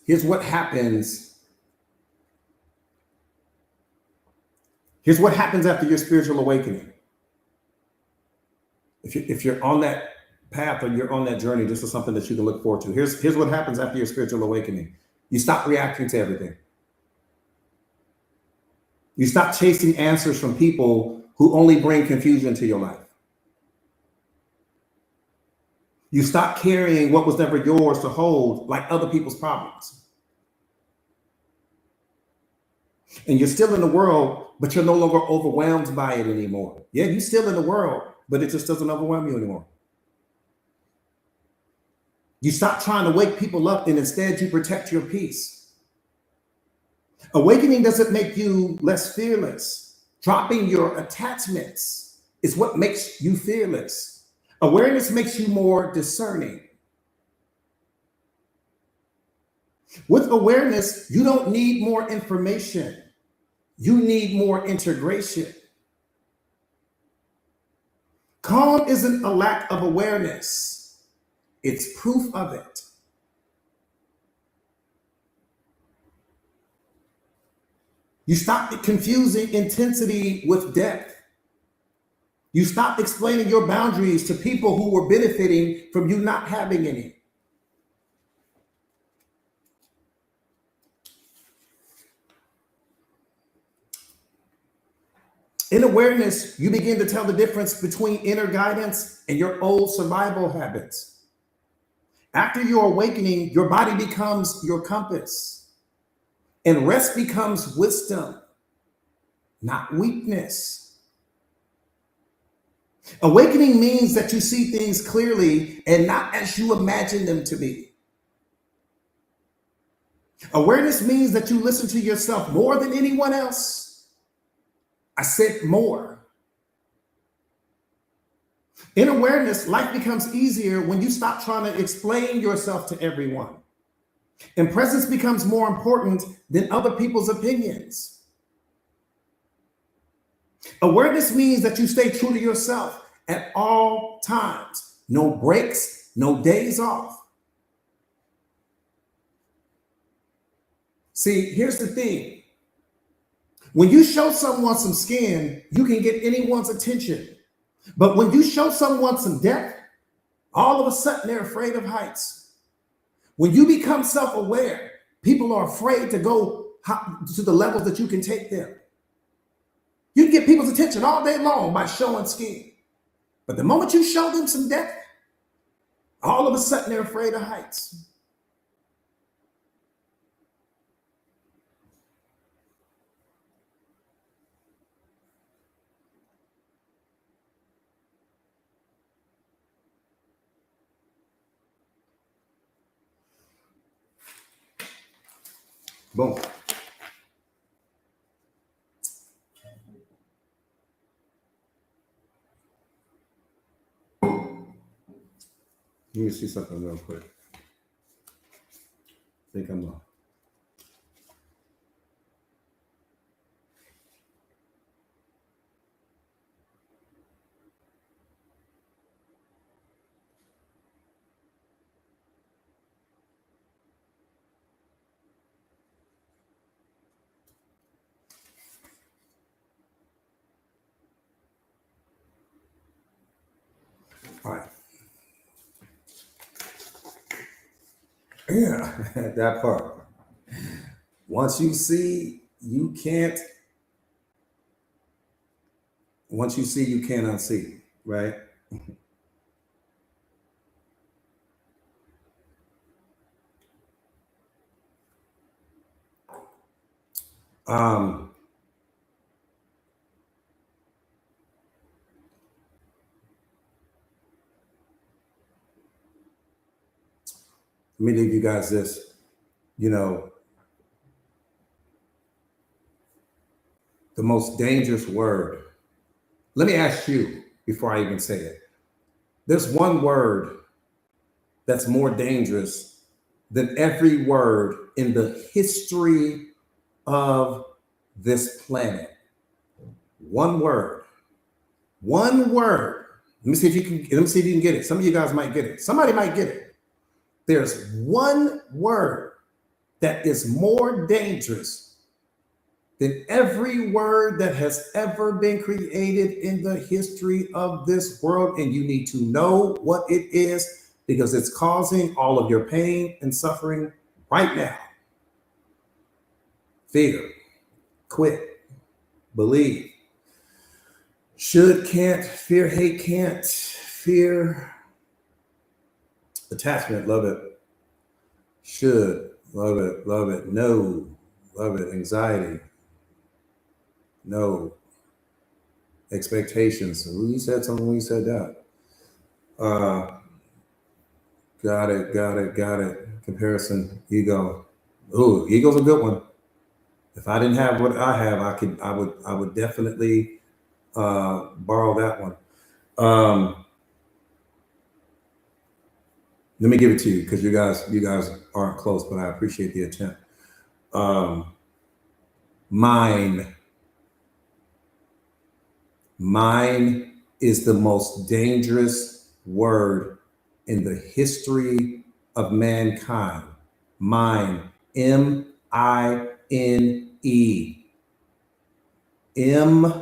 Speaker 1: Here's what happens. Here's what happens after your spiritual awakening. If you're on that path or you're on that journey, this is something that you can look forward to. Here's what happens after your spiritual awakening. You stop reacting to everything. You stop chasing answers from people who only bring confusion to your life. You stop carrying what was never yours to hold like other people's problems. And you're still in the world, but you're no longer overwhelmed by it anymore. Yeah, you're still in the world, but it just doesn't overwhelm you anymore. You stop trying to wake people up, and instead you protect your peace. Awakening doesn't make you less fearless. Dropping your attachments is what makes you fearless. Awareness makes you more discerning. With awareness, you don't need more information. You need more integration. Calm isn't a lack of awareness. It's proof of it. You stop confusing intensity with depth. You stop explaining your boundaries to people who were benefiting from you not having any. In awareness, you begin to tell the difference between inner guidance and your old survival habits. After your awakening, your body becomes your compass. And rest becomes wisdom, not weakness. Awakening means that you see things clearly and not as you imagine them to be. Awareness means that you listen to yourself more than anyone else. I said more. In awareness, life becomes easier when you stop trying to explain yourself to everyone. And presence becomes more important than other people's opinions. Awareness means that you stay true to yourself at all times. No breaks, no days off. See, here's the thing. When you show someone some skin, you can get anyone's attention. But when you show someone some depth, all of a sudden they're afraid of heights. When you become self-aware, people are afraid to go to the levels that you can take them. You can get people's attention all day long by showing skin. But the moment you show them some depth, all of a sudden they're afraid of heights. Boom. Let me see something real quick. I think I'm on. All right. Yeah, that part. Once you see, you can't. Once you see, you can't unsee, right? Um, Let me leave you guys this. You know, the most dangerous word. Let me ask you before I even say it. There's one word that's more dangerous than every word in the history of this planet. One word. One word. Let me see if you can. Let me see if you can get it. Some of you guys might get it. Somebody might get it. There's one word that is more dangerous than every word that has ever been created in the history of this world. And you need to know what it is because it's causing all of your pain and suffering right now. Fear, quit, believe, should, can't, fear, hate, can't, fear, attachment, love it, should, love it, no, love it, anxiety, no, expectations. We said something when we said that. Got it. Comparison, ego. Ooh, ego's a good one. If I didn't have what I have, I would definitely borrow that one. Let me give it to you because you guys aren't close, but I appreciate the attempt. Mine is the most dangerous word in the history of mankind. Mine, M-I-N-E. M-I-N-E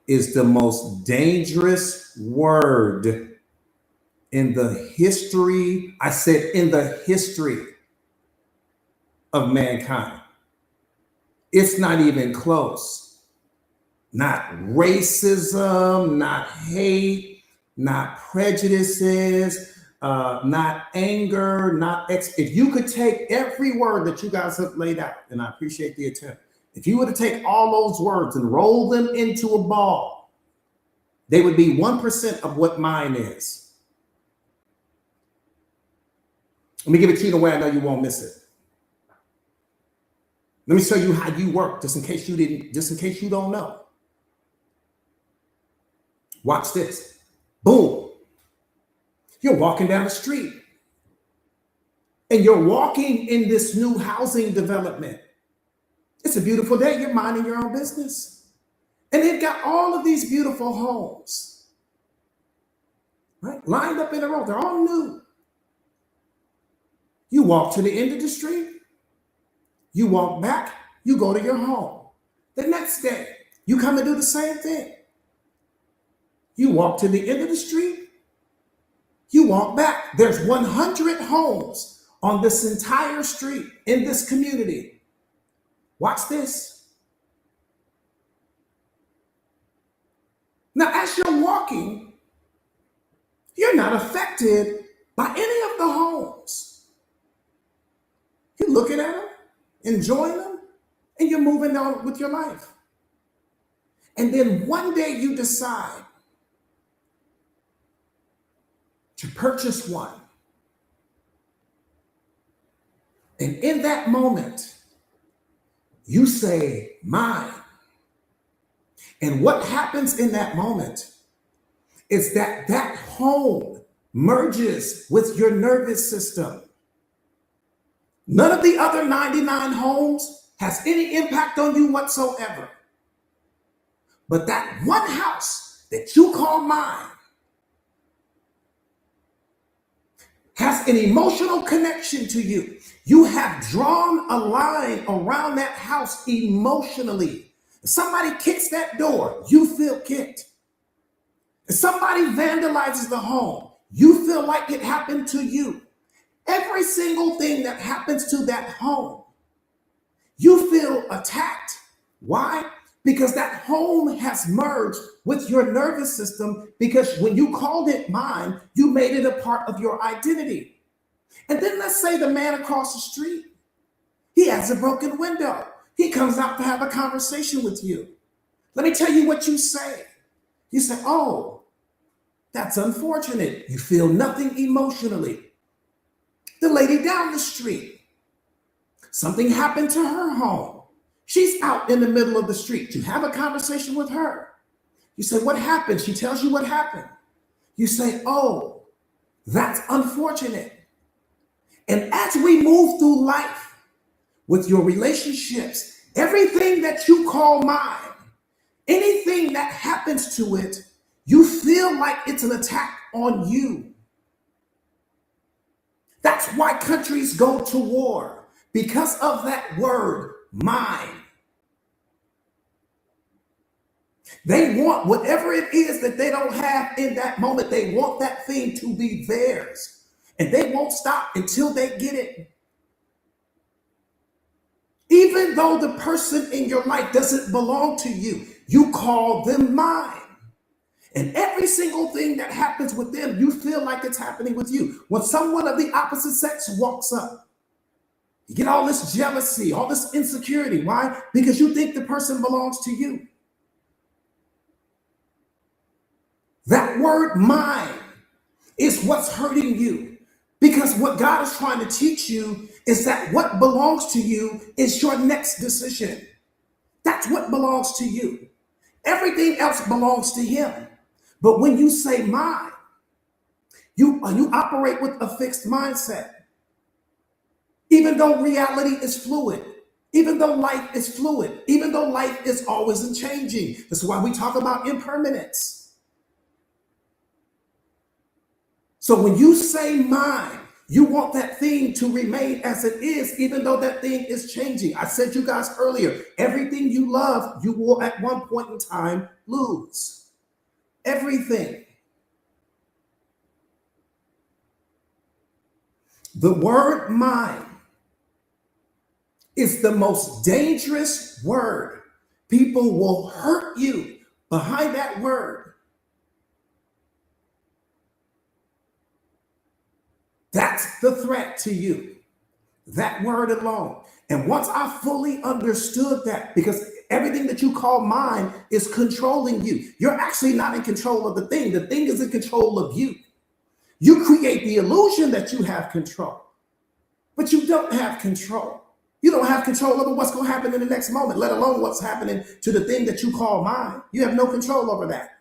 Speaker 1: is the most dangerous word in the history. I said in the history of mankind. It's not even close. Not racism, not hate, not prejudices, not anger, not if you could take every word that you guys have laid out, and I appreciate the attempt. If you were to take all those words and roll them into a ball, they would be 1% of what mine is. Let me give it to you in a way I know you won't miss it. Let me show you how you work, just in case you don't know. Watch this. Boom. You're walking down the street and you're walking in this new housing development. It's a beautiful day. You're minding your own business. And they've got all of these beautiful homes, right? Lined up in a row. They're all new. You walk to the end of the street. You walk back. You go to your home. The next day, you come and do the same thing. You walk to the end of the street. You walk back. There's 100 homes on this entire street in this community. Watch this. Now, as you're walking, you're not affected by any of the homes. You're looking at them, enjoying them, and you're moving on with your life. And then one day you decide to purchase one. And in that moment, you say, mine. And what happens in that moment is that that home merges with your nervous system. None of the other 99 homes has any impact on you whatsoever. But that one house that you call mine has an emotional connection to you. You have drawn a line around that house emotionally. If somebody kicks that door, you feel kicked. If somebody vandalizes the home, you feel like it happened to you. Every single thing that happens to that home, you feel attacked. Why? Because that home has merged with your nervous system, because when you called it mine, you made it a part of your identity. And then let's say the man across the street, he has a broken window. He comes out to have a conversation with you. Let me tell you what you say. You say, oh, that's unfortunate. You feel nothing emotionally. The lady down the street, something happened to her home. She's out in the middle of the street. You have a conversation with her. You say, what happened? She tells you what happened. You say, oh, that's unfortunate. And as we move through life with your relationships, everything that you call mine, anything that happens to it, you feel like it's an attack on you. That's why countries go to war, because of that word, mine. They want whatever it is that they don't have in that moment. They want that thing to be theirs. And they won't stop until they get it. Even though the person in your life doesn't belong to you, you call them mine. And every single thing that happens with them, you feel like it's happening with you. When someone of the opposite sex walks up, you get all this jealousy, all this insecurity. Why? Because you think the person belongs to you. That word mine is what's hurting you. Because what God is trying to teach you is that what belongs to you is your next decision. That's what belongs to you. Everything else belongs to him. But when you say mine, you operate with a fixed mindset. Even though reality is fluid, even though life is fluid, even though life is always changing. That's why we talk about impermanence. So when you say mine, you want that thing to remain as it is, even though that thing is changing. I said to you guys earlier, everything you love, you will at one point in time lose. Everything. The word mine is the most dangerous word. People will hurt you behind that word. That's the threat to you. That word alone. And once I fully understood that, because everything that you call mine is controlling you, you're actually not in control of the thing. The thing is in control of you. You create the illusion that you have control, but you don't have control. You don't have control over what's going to happen in the next moment, let alone what's happening to the thing that you call mine. You have no control over that.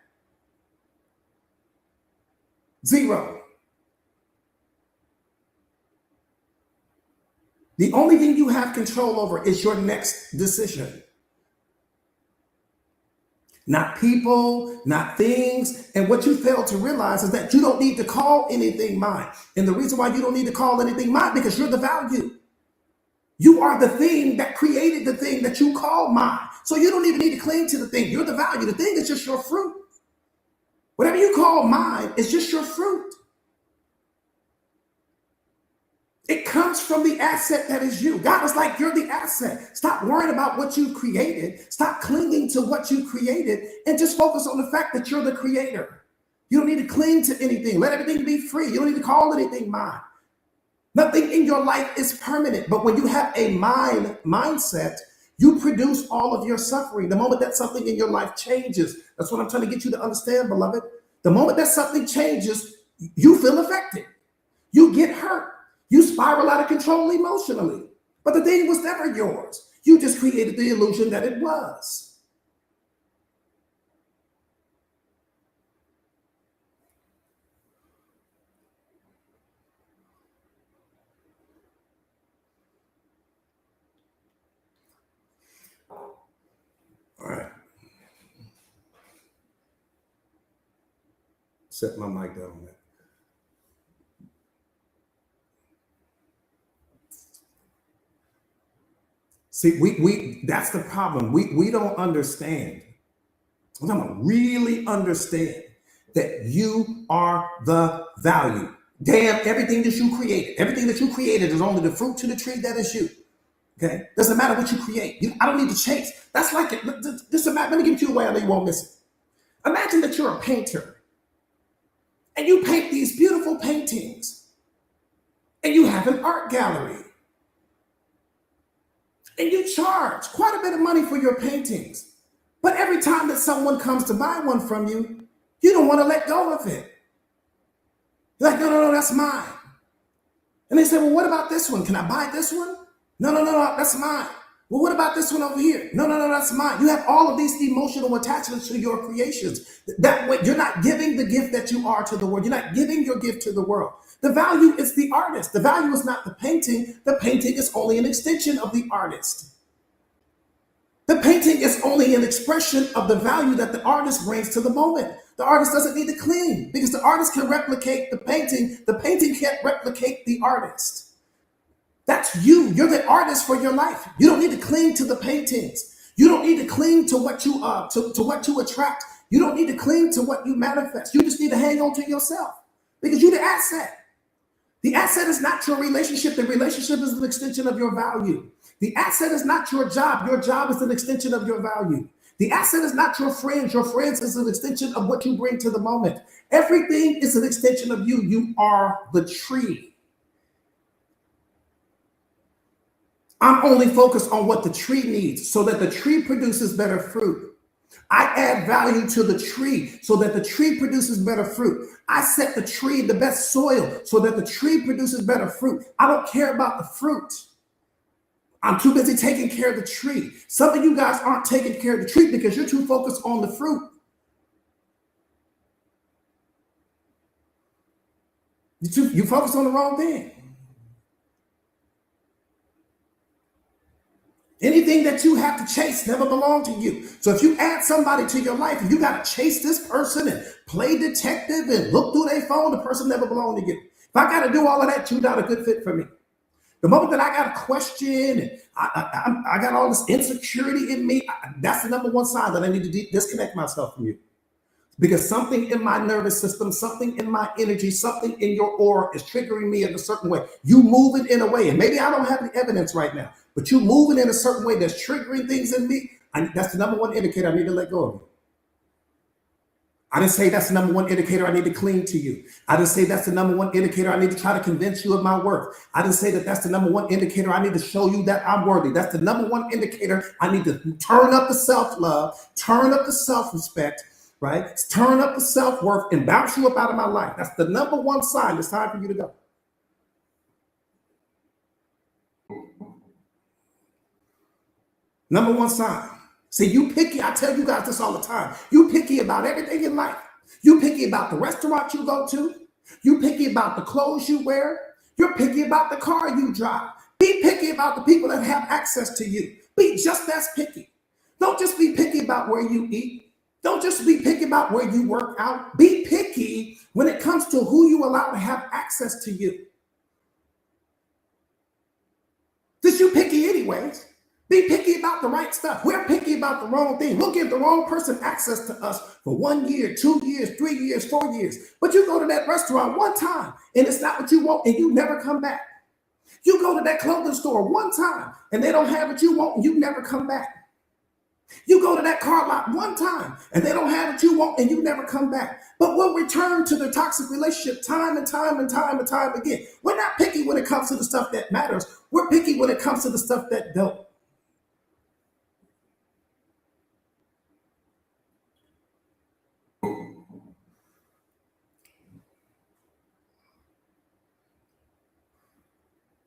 Speaker 1: Zero. The only thing you have control over is your next decision. Not people, not things. And what you fail to realize is that you don't need to call anything mine. And the reason why you don't need to call anything mine, because you're the value. You are the thing that created the thing that you call mine. So you don't even need to cling to the thing. You're the value. The thing is just your fruit. Whatever you call mine is just your fruit. It comes from the asset that is you. God is like, you're the asset. Stop worrying about what you created. Stop clinging to what you created and just focus on the fact that you're the creator. You don't need to cling to anything. Let everything be free. You don't need to call anything mine. Nothing in your life is permanent. But when you have a mindset, you produce all of your suffering. The moment that something in your life changes, that's what I'm trying to get you to understand, beloved. The moment that something changes, you feel affected. You get hurt. You spiral out of control emotionally. But the thing was never yours. You just created the illusion that it was. All right. Set my mic down on that. See, we that's the problem. We don't understand. I'm talking about really understand that you are the value. Damn, everything that you created is only the fruit to the tree that is you. Okay? Doesn't matter what you create. I don't need to chase. That's like it. Let me give it to you a way I know you won't miss it. Imagine that you're a painter and you paint these beautiful paintings and you have an art gallery. And you charge quite a bit of money for your paintings. But every time that someone comes to buy one from you, you don't want to let go of it. You're like, no, that's mine. And they say, well, what about this one? Can I buy this one? No, that's mine. Well, what about this one over here? No, that's mine. You have all of these emotional attachments to your creations. That way, you're not giving the gift that you are to the world. You're not giving your gift to the world. The value is the artist. The value is not the painting. The painting is only an extension of the artist. The painting is only an expression of the value that the artist brings to the moment. The artist doesn't need to cling because the artist can replicate the painting. The painting can't replicate the artist. That's you. You're the artist for your life. You don't need to cling to the paintings. You don't need to cling to what you to what you attract. You don't need to cling to what you manifest. You just need to hang on to yourself because you're the asset. The asset is not your relationship. The relationship is an extension of your value. The asset is not your job. Your job is an extension of your value. The asset is not your friends. Your friends is an extension of what you bring to the moment. Everything is an extension of you. You are the tree. I'm only focused on what the tree needs so that the tree produces better fruit. I add value to the tree so that the tree produces better fruit. I set the tree in the best soil so that the tree produces better fruit. I don't care about the fruit. I'm too busy taking care of the tree. Some of you guys aren't taking care of the tree because you're too focused on the fruit. You focus on the wrong thing. Anything that you have to chase never belonged to you. So if you add somebody to your life and you got to chase this person and play detective and look through their phone, the person never belonged to you. If I got to do all of that, you're not a good fit for me. The moment that I got a question and I got all this insecurity in me, that's the number one sign that I need to disconnect myself from you. Because something in my nervous system, something in my energy, something in your aura is triggering me in a certain way. You moving in a way, and maybe I don't have the evidence right now, but you moving in a certain way that's triggering things in me. That's the number one indicator I need to let go of you. I didn't say that's the number one indicator I need to cling to you. I didn't say that's the number one indicator I need to try to convince you of my worth. I didn't say that that's the number one indicator I need to show you that I'm worthy. That's the number one indicator I need to turn up the self-love, turn up the self-respect, right? Turn up the self-worth and bounce you up out of my life. That's the number one sign. It's time for you to go. Number one sign. See, you picky. I tell you guys this all the time. You picky about everything in life. You picky about the restaurant you go to. You picky about the clothes you wear. You're picky about the car you drive. Be picky about the people that have access to you. Be just as picky. Don't just be picky about where you eat. Don't just be picky about where you work out. Be picky when it comes to who you allow to have access to you. Since you picky anyways. Be picky about the right stuff. We're picky about the wrong thing. We'll give the wrong person access to us for 1 year, 2 years, 3 years, 4 years. But you go to that restaurant one time and it's not what you want and you never come back. You go to that clothing store one time and they don't have what you want and you never come back. You go to that car lot one time and they don't have what you want and you never come back. But we'll return to the toxic relationship time and time and time and time again. We're not picky when it comes to the stuff that matters. We're picky when it comes to the stuff that don't.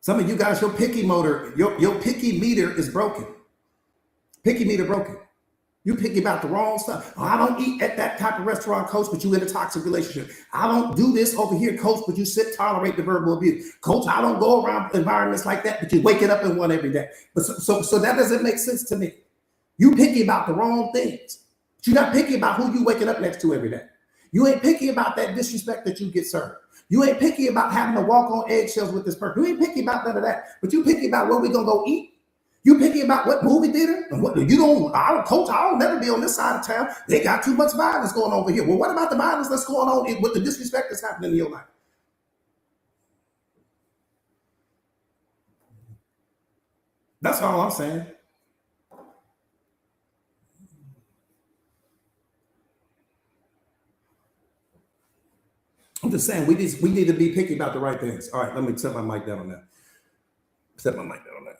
Speaker 1: Some of you guys, your picky motor, your picky meter is broken. Picky meter broken. You picky about the wrong stuff. Oh, I don't eat at that type of restaurant, coach, but you in a toxic relationship. I don't do this over here, coach, but you tolerate the verbal abuse. Coach, I don't go around environments like that, but you wake it up in one every day. But so that doesn't make sense to me. You picky about the wrong things. But you're not picky about who you waking up next to every day. You ain't picky about that disrespect that you get served. You ain't picky about having to walk on eggshells with this person. You ain't picky about none of that. But you picky about where we gonna go eat. You picky about what movie theater and what you don't. Coach, I don't never be on this side of town. They got too much violence going on over here. Well, what about the violence that's going on with the disrespect that's happening in your life? That's all I'm saying. I'm just saying we need to be picky about the right things. All right, let me set my mic down on that. Set my mic down on that.